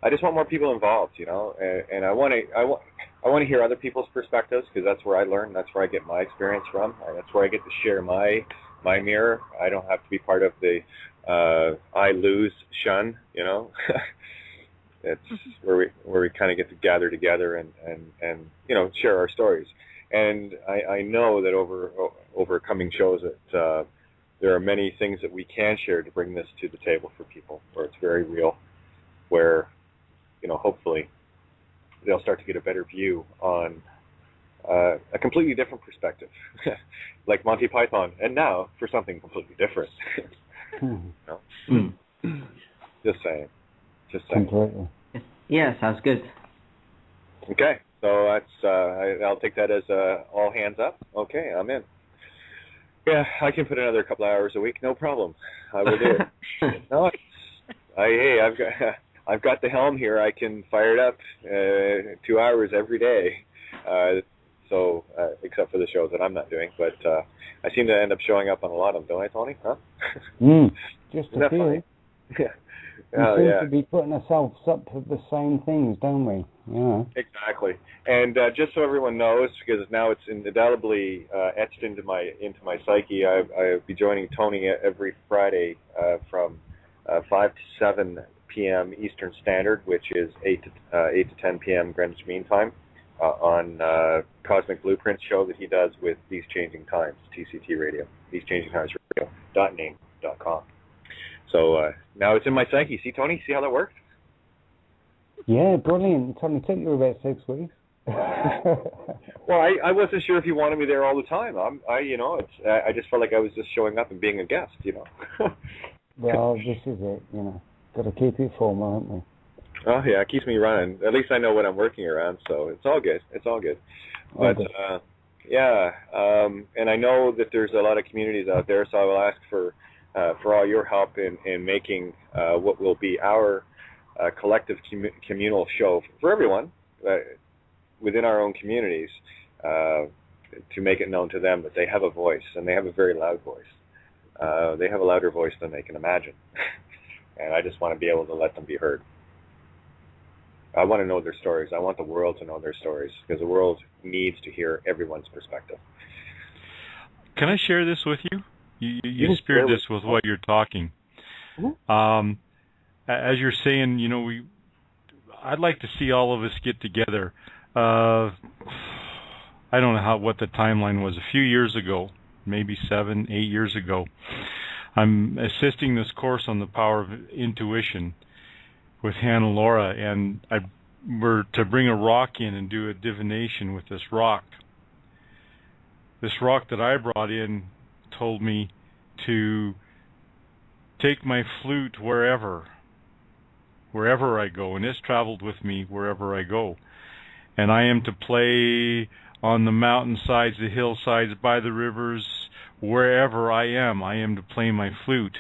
I just want more people involved, you know. And I want to hear other people's perspectives, because that's where I learn. That's where I get my experience from. And that's where I get to share my mirror. I don't have to be part of the I lose shun, you know. It's where we kind of get to gather together and you know, share our stories. And I know that over coming shows that there are many things that we can share to bring this to the table for people, where it's very real, where, you know, hopefully they'll start to get a better view on a completely different perspective, like Monty Python, and now for something completely different. You know? Just saying. Completely. Yeah, sounds good. Okay, so that's I'll take that as all hands up. Okay, I'm in. Yeah, I can put another couple hours a week, no problem. I will do it. No, I've got the helm here. I can fire it up 2 hours every day. So except for the shows that I'm not doing, but I seem to end up showing up on a lot of them, don't I, Tony? Huh? Just Isn't that a few. funny? Yeah. We seem to be putting ourselves up for the same things, don't we? Yeah. Exactly. And just so everyone knows, because now it's indelibly etched into my psyche, I'll be joining Tony every Friday from 5 to 7 p.m. Eastern Standard, which is 8 to 10 p.m. Greenwich Mean Time, on Cosmic Blueprint show that he does with These Changing Times, TCT Radio, TheseChangingTimesRadio.name.com. So now it's in my psyche. See, Tony? See how that works? Yeah, brilliant. It only took you about 6 weeks. Well, I wasn't sure if you wanted me there all the time. I just felt like I was just showing up and being a guest, you know. Well, this is it, you know. Got to keep it formal, haven't we? Oh, yeah, it keeps me running. At least I know what I'm working around, so it's all good. It's all good. But, and I know that there's a lot of communities out there, so I will ask for all your help in making what will be our collective communal show for everyone within our own communities, to make it known to them that they have a voice, and they have a very loud voice. They have a louder voice than they can imagine. And I just want to be able to let them be heard. I want to know their stories. I want the world to know their stories, because the world needs to hear everyone's perspective. Can I share this with you? You speared this with what you're talking. Mm-hmm. As you're saying, you know, I'd like to see all of us get together. I don't know what the timeline was. A few years ago, maybe 7, 8 years ago, I'm assisting this course on the power of intuition with Hannah Laura, and we're to bring a rock in and do a divination with this rock. This rock that I brought in told me to take my flute wherever I go, and it's traveled with me wherever I go. And I am to play on the mountainsides, the hillsides, by the rivers, wherever I am to play my flute.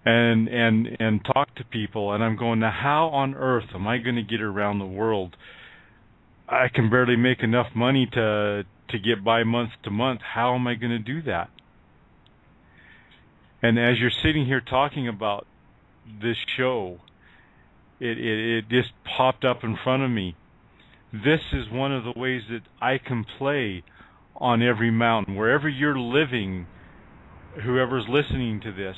And talk to people, and I'm going, now how on earth am I going to get around the world? I can barely make enough money to get by month to month. How am I going to do that? And as you're sitting here talking about this show, it just popped up in front of me. This is one of the ways that I can play on every mountain. Wherever you're living, whoever's listening to this,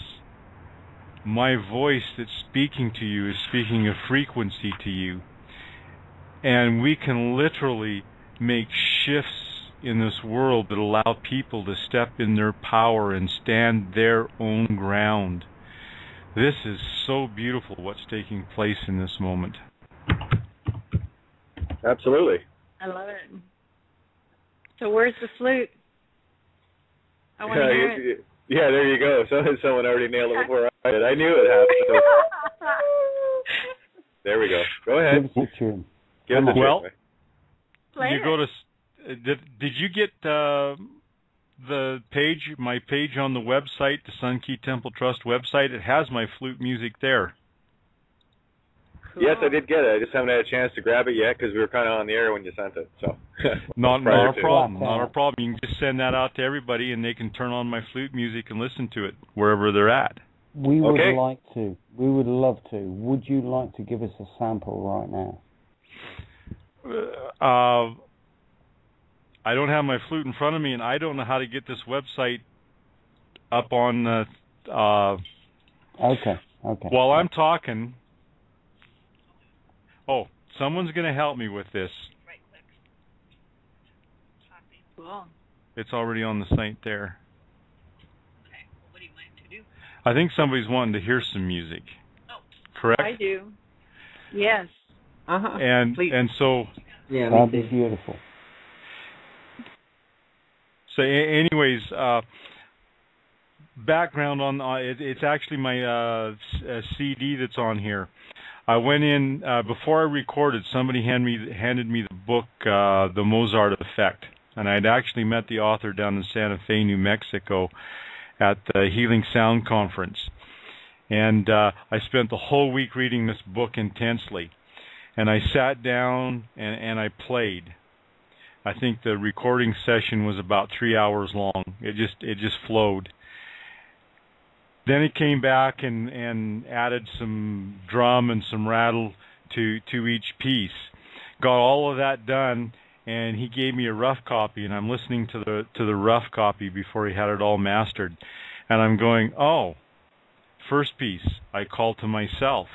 my voice that's speaking to you is speaking a frequency to you. And we can literally make shifts in this world that allow people to step in their power and stand their own ground. This is so beautiful what's taking place in this moment. Absolutely. I love it. So where's the flute? I want to hear it. Yeah, there you go. Someone already nailed it before I did. I knew it happened. There we go. Go ahead. Give us a tune. Give us a Well, Play you it. go to. Did you get the page? My page on the website, the Sun Key Temple Trust website. It has my flute music there. Cool. Yes, I did get it. I just haven't had a chance to grab it yet because we were kind of on the air when you sent it. So Not Prior a to. problem. Not a problem. You can just send that out to everybody, and they can turn on my flute music and listen to it wherever they're at. We would Okay. like to. We would love to. Would you like to give us a sample right now? I don't have my flute in front of me, and I don't know how to get this website up on. Okay. While I'm talking. Oh, someone's going to help me with this. Cool. It's already on the site there. Okay. Well, what do you want to do? I think somebody's wanting to hear some music. Oh. Correct? I do. Yes. Uh-huh. And so. Yeah, That'd me be too. beautiful. So, anyways, background on it's actually my CD that's on here. I went in before I recorded. Somebody handed me the book, The Mozart Effect, and I'd actually met the author down in Santa Fe, New Mexico, at the Healing Sound Conference, and I spent the whole week reading this book intensely. And I sat down and I played. I think the recording session was about 3 hours long. It just flowed. Then it came back and added some drum and some rattle to each piece. Got all of that done, and he gave me a rough copy, and I'm listening to the rough copy before he had it all mastered. And I'm going, oh, first piece, I call to myself.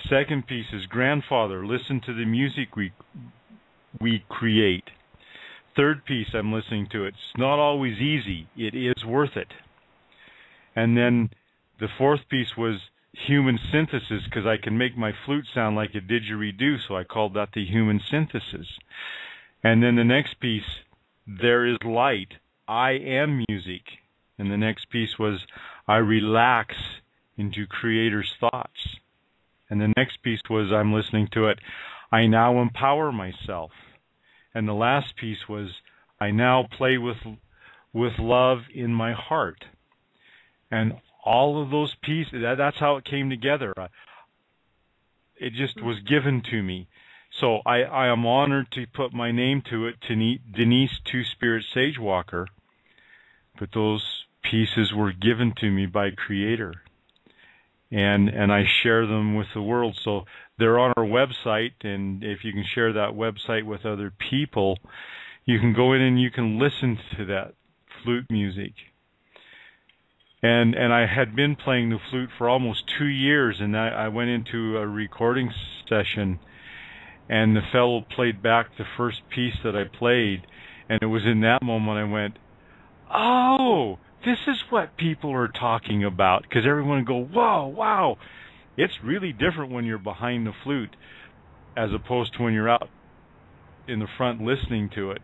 Second piece is grandfather, listen to the music we create. Third piece, I'm listening to it. It's not always easy. It is worth it. And then the fourth piece was human synthesis, because I can make my flute sound like a didgeridoo, so I called that the human synthesis. And then the next piece, there is light. I am music. And the next piece was I relax into creator's thoughts. And the next piece was, I'm listening to it, I now empower myself. And the last piece was, I now play with love in my heart. And all of those pieces, that's how it came together. It just was given to me. So I am honored to put my name to it, to Denise Two Spirit Sagewalker. But those pieces were given to me by Creator. And I share them with the world. So they're on our website, and if you can share that website with other people, you can go in and you can listen to that flute music. And I had been playing the flute for almost 2 years, and I went into a recording session, and the fellow played back the first piece that I played, and it was in that moment I went, oh, this is what people are talking about, because everyone would go, whoa, wow. It's really different when you're behind the flute as opposed to when you're out in the front listening to it.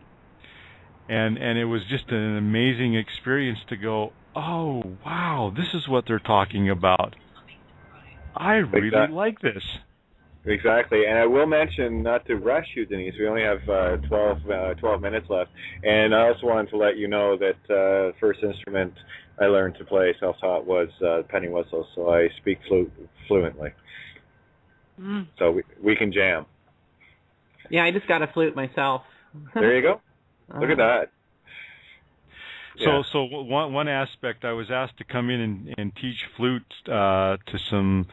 And it was just an amazing experience to go, oh, wow, this is what they're talking about. I really like this. Exactly, and I will mention, not to rush you, Denise, we only have 12 minutes left, and I also wanted to let you know that first instrument I learned to play self-taught was penny whistle, so I speak flute fluently. So we can jam. Yeah, I just got a flute myself. There you go. Look at that. So one aspect, I was asked to come in and teach flute to some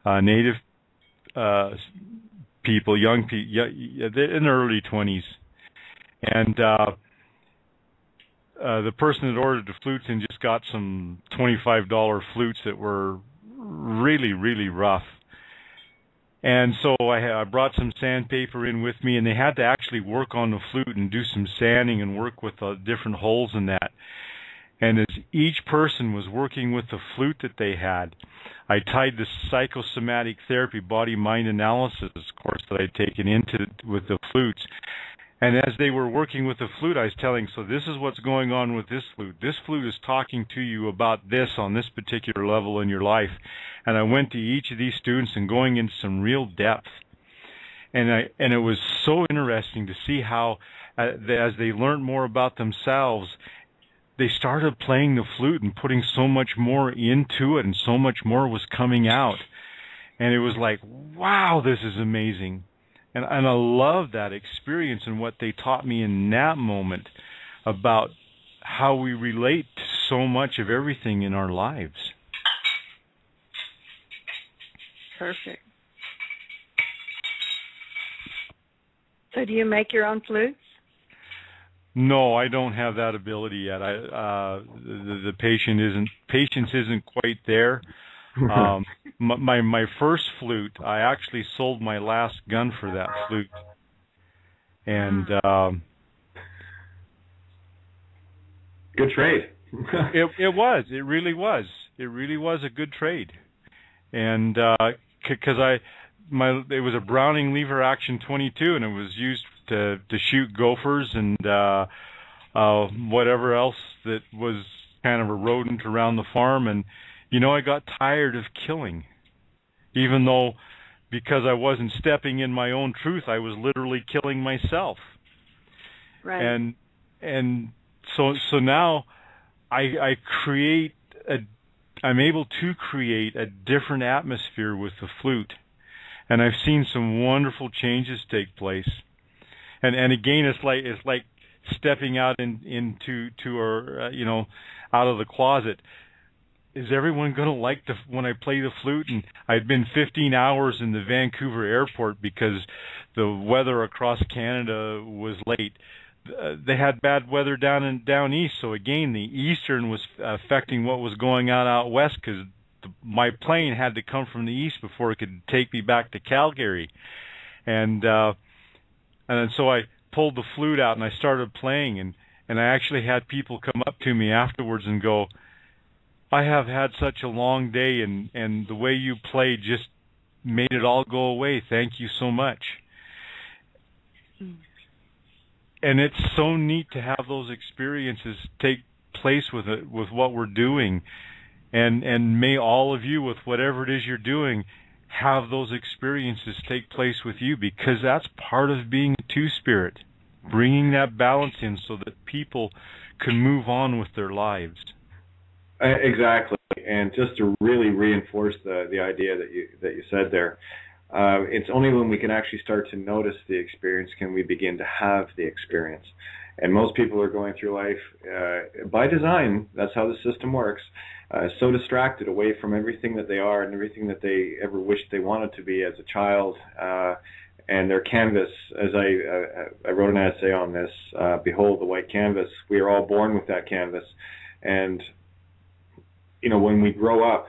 native people, young people, in their early 20s, and the person that ordered the flutes and just got some $25 flutes that were really, really rough. And so I brought some sandpaper in with me, and they had to actually work on the flute and do some sanding and work with the different holes in that. And as each person was working with the flute that they had, I tied the psychosomatic therapy, body-mind analysis course that I'd taken into with the flutes, And as they were working with the flute, I was telling, so this is what's going on with this flute. This flute is talking to you about this on this particular level in your life. And I went to each of these students and going into some real depth. And it was so interesting to see how, as they learned more about themselves, they started playing the flute and putting so much more into it, and so much more was coming out. And it was like, wow, this is amazing. And I love that experience and what they taught me in that moment about how we relate to so much of everything in our lives. Perfect. So do you make your own flutes? No, I don't have that ability yet. The patience isn't quite there. My first flute, I actually sold my last gun for that flute, and good trade. It really was a good trade, and because it was a Browning lever action 22, and it was used to shoot gophers and whatever else that was kind of a rodent around the farm. And I got tired of killing, even though, because I wasn't stepping in my own truth, I was literally killing myself. Right. And so now I'm able to create a different atmosphere with the flute, and I've seen some wonderful changes take place. And again, it's like stepping out into out of the closet. Is everyone going to like when I play the flute? And I'd been 15 hours in the Vancouver airport because the weather across Canada was late. They had bad weather down east, so again, the eastern was affecting what was going on out west, because my plane had to come from the east before it could take me back to Calgary. And so I pulled the flute out and I started playing, and I actually had people come up to me afterwards and go, I have had such a long day, and the way you played just made it all go away. Thank you so much. And it's so neat to have those experiences take place with what we're doing. And may all of you, with whatever it is you're doing, have those experiences take place with you, because that's part of being a two-spirit, bringing that balance in so that people can move on with their lives. Exactly, and just to really reinforce the idea that you said there, it's only when we can actually start to notice the experience can we begin to have the experience. And most people are going through life by design. That's how the system works. So distracted away from everything that they are and everything that they ever wished they wanted to be as a child. And their canvas, as I wrote an essay on this, Behold the White Canvas. We are all born with that canvas. And when we grow up,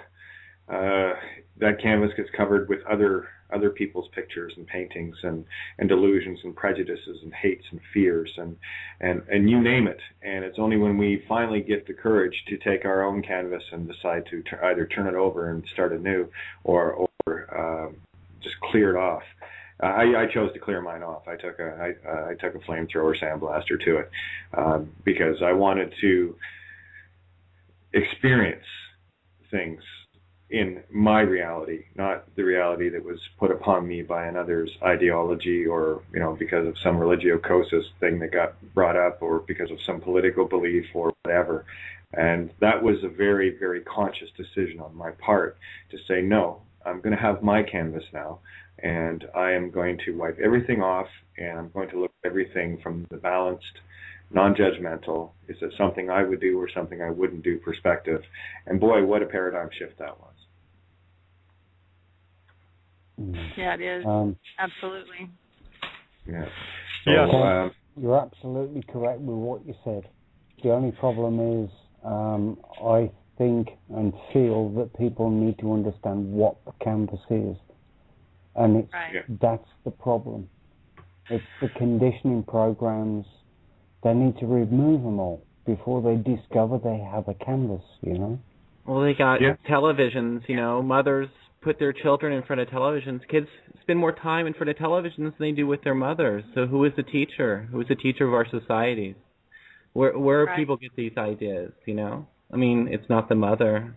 that canvas gets covered with other people's pictures and paintings and delusions and prejudices and hates and fears and you name it. And it's only when we finally get the courage to take our own canvas and decide to either turn it over and start anew or just clear it off. I chose to clear mine off. I took a flamethrower sandblaster to it because I wanted to experience things in my reality, not the reality that was put upon me by another's ideology, or because of some religiocosus thing that got brought up, or because of some political belief or whatever. And that was a very, very conscious decision on my part to say, no, I'm going to have my canvas now, and I am going to wipe everything off, and I'm going to look at everything from the balanced, non-judgmental, is it something I would do or something I wouldn't do perspective. And boy, what a paradigm shift that was. Yeah, it is. Absolutely. Yeah. So, yes. You're absolutely correct with what you said. The only problem is I think and feel that people need to understand what the canvas is. And that's the problem. It's the conditioning programs. They need to remove them all before they discover they have a canvas, Well, they got televisions, you know. Mothers put their children in front of televisions. Kids spend more time in front of televisions than they do with their mothers. So who is the teacher? Who is the teacher of our societies? Where Right. people get these ideas, you know? I mean, it's not the mother.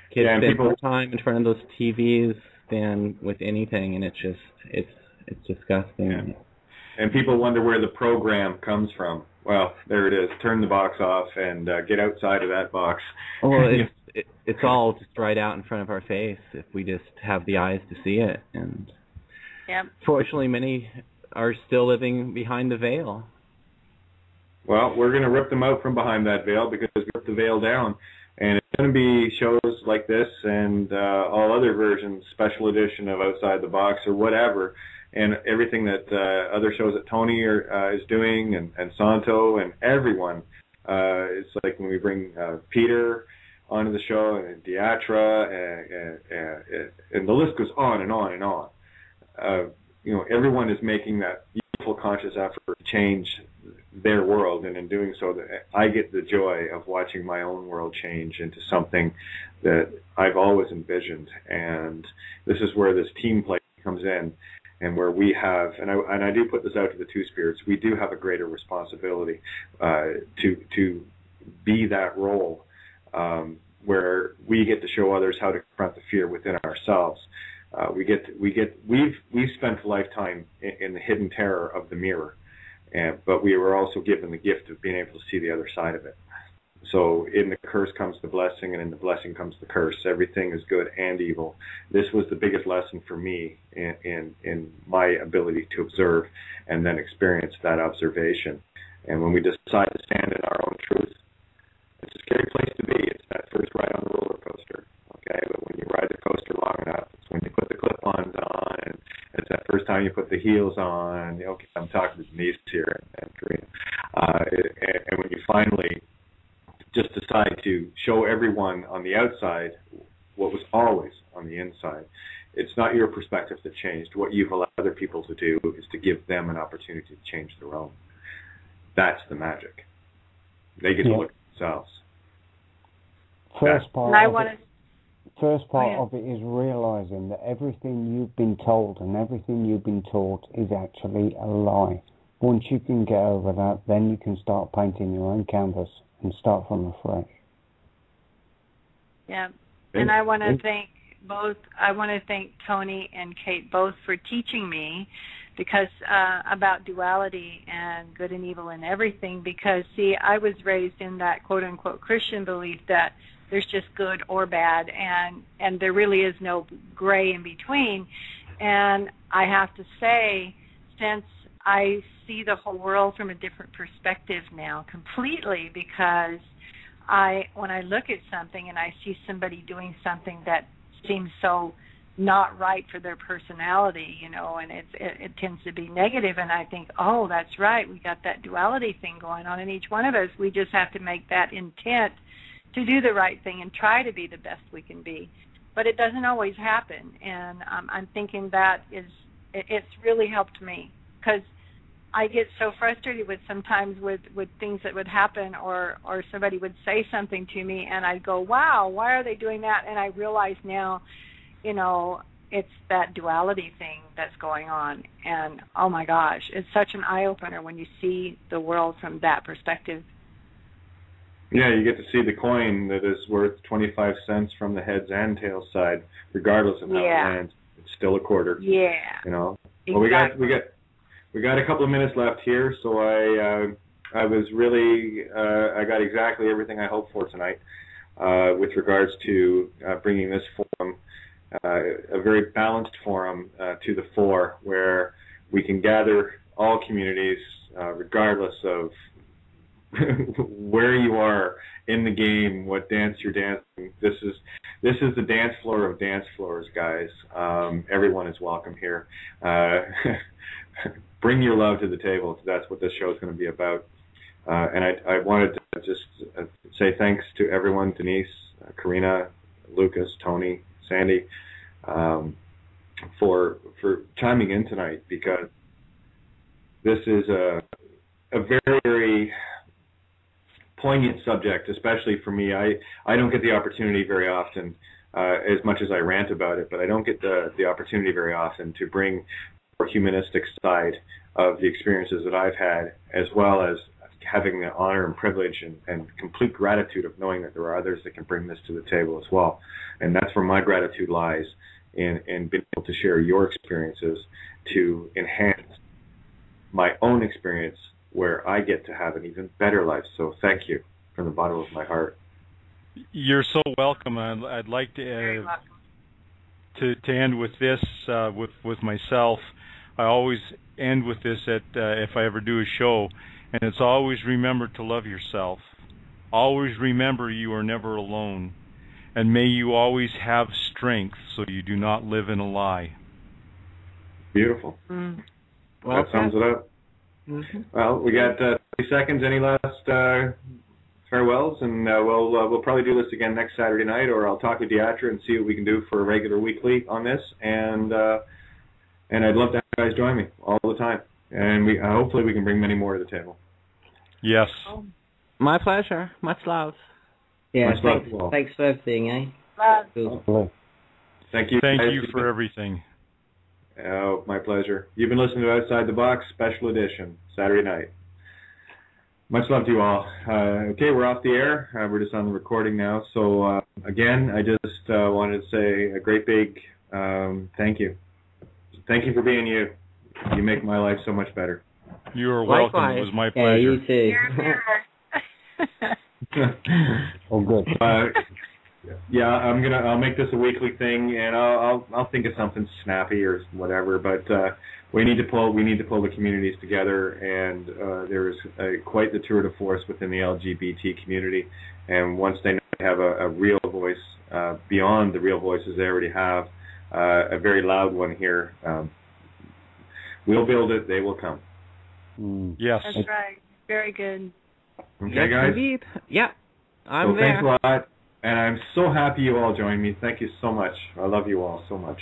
Kids spend more time in front of those TVs than with anything, and it's disgusting. Yeah. And people wonder where the program comes from. Well, there it is. Turn the box off and get outside of that box. Well, it's all just right out in front of our face if we just have the eyes to see it. And fortunately, many are still living behind the veil. Well, we're going to rip them out from behind that veil because we ripped the veil down. And it's going to be shows like this and all other versions, special edition of Outside the Box or whatever, and everything that other shows that Tony is doing and Santo and everyone. It's like when we bring Peter onto the show and Diatra and the list goes on and on and on. You know, everyone is making that beautiful conscious effort to change their world, and in doing so, I get the joy of watching my own world change into something that I've always envisioned. And this is where this team play comes in, and where we have, and I do put this out to the Two Spirits, we do have a greater responsibility to be that role, where we get to show others how to confront the fear within ourselves. We've spent a lifetime in the hidden terror of the mirror. But we were also given the gift of being able to see the other side of it. So in the curse comes the blessing, and in the blessing comes the curse. Everything is good and evil. This was the biggest lesson for me in my ability to observe and then experience that observation. And when we decide to stand in our own truth, it's a scary place to be. It's that first ride on the roller coaster. Okay, but when you ride the coaster long enough, it's when you put the clip-ons on, and it's that first time you put the heels on. Okay, I'm talking to Denise here and Karina. And when you finally just decide to show everyone on the outside what was always on the inside, it's not your perspective that changed. What you've allowed other people to do is to give them an opportunity to change their own. That's the magic. They get to look at themselves. First part of it is realizing that everything you've been told and everything you've been taught is actually a lie. Once you can get over that, then you can start painting your own canvas and start from afresh. Yeah, and I want to thank Tony and Kate both for teaching me because about duality and good and evil and everything, because see, I was raised in that quote unquote Christian belief that there's just good or bad, and there really is no gray in between. And I have to say, since I see the whole world from a different perspective now completely, because when I look at something and I see somebody doing something that seems so not right for their personality, you know, and it tends to be negative, and I think, oh, that's right, we got that duality thing going on in each one of us. We just have to make that intent to do the right thing and try to be the best we can be. But it doesn't always happen, and I'm thinking that it's really helped me, because I get so frustrated with things that would happen, or somebody would say something to me, and I'd go, wow, why are they doing that? And I realize now, you know, it's that duality thing that's going on. And, oh, my gosh, it's such an eye-opener when you see the world from that perspective. Yeah, you get to see the coin that is worth 25 cents from the heads and tails side, regardless of how it lands. It's still a quarter. Yeah. You know. Exactly. Well, we got a couple of minutes left here, so I was really I got exactly everything I hoped for tonight with regards to bringing this forum, a very balanced forum, to the fore, where we can gather all communities, regardless of where you are in the game, what dance you're dancing. This is the dance floor of dance floors, guys. Everyone is welcome here. Bring your love to the table, because that's what this show is going to be about. And I wanted to just say thanks to everyone, Denise, Karina, Lucas, Tony, Sandy, for chiming in tonight, because this is a very, very poignant subject, especially for me. I don't get the opportunity very often, as much as I rant about it, but I don't get the opportunity very often to bring the humanistic side of the experiences that I've had, as well as having the honor and privilege and complete gratitude of knowing that there are others that can bring this to the table as well. And that's where my gratitude lies, in being able to share your experiences to enhance my own experience, where I get to have an even better life. So thank you from the bottom of my heart. You're so welcome. I'd like to end with this with myself. I always end with this if I ever do a show, and it's always remember to love yourself. Always remember you are never alone, and may you always have strength so you do not live in a lie. Beautiful. Well, that sums it up. Mm-hmm. Well, we got 30 seconds. Any last farewells? And we'll probably do this again next Saturday night, or I'll talk to Deatra and see what we can do for a regular weekly on this. And I'd love to have you guys join me all the time. And hopefully we can bring many more to the table. Yes. My pleasure. Much love. Yeah, Much love to all. thanks for everything, eh? Love. Cool. Thank you. Thank guys. you for everything. Oh, my pleasure. You've been listening to Outside the Box, special edition, Saturday night. Much love to you all. Okay, we're off the air. We're just on the recording now. So, again, I just wanted to say a great big thank you. Thank you for being you. You make my life so much better. You are welcome. Likewise. It was my Yeah, pleasure. you too. All good. Yeah, I'll make this a weekly thing, and I'll think of something snappy or whatever. But we need to pull the communities together, and there is quite the tour de force within the LGBT community. And once they have a real voice beyond the real voices they already have, a very loud one here, we'll build it. They will come. Yes. That's right. Very good. Okay, Yes, guys. indeed. Yeah, I'm So there. thanks a lot, and I'm so happy you all joined me. Thank you so much. I love you all so much.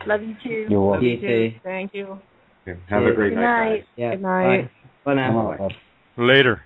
Love you too. You're welcome. You too. Thank you. Okay, have a great Good night, night. guys. Yeah. Good night. Bye. Bye now. Bye. Later.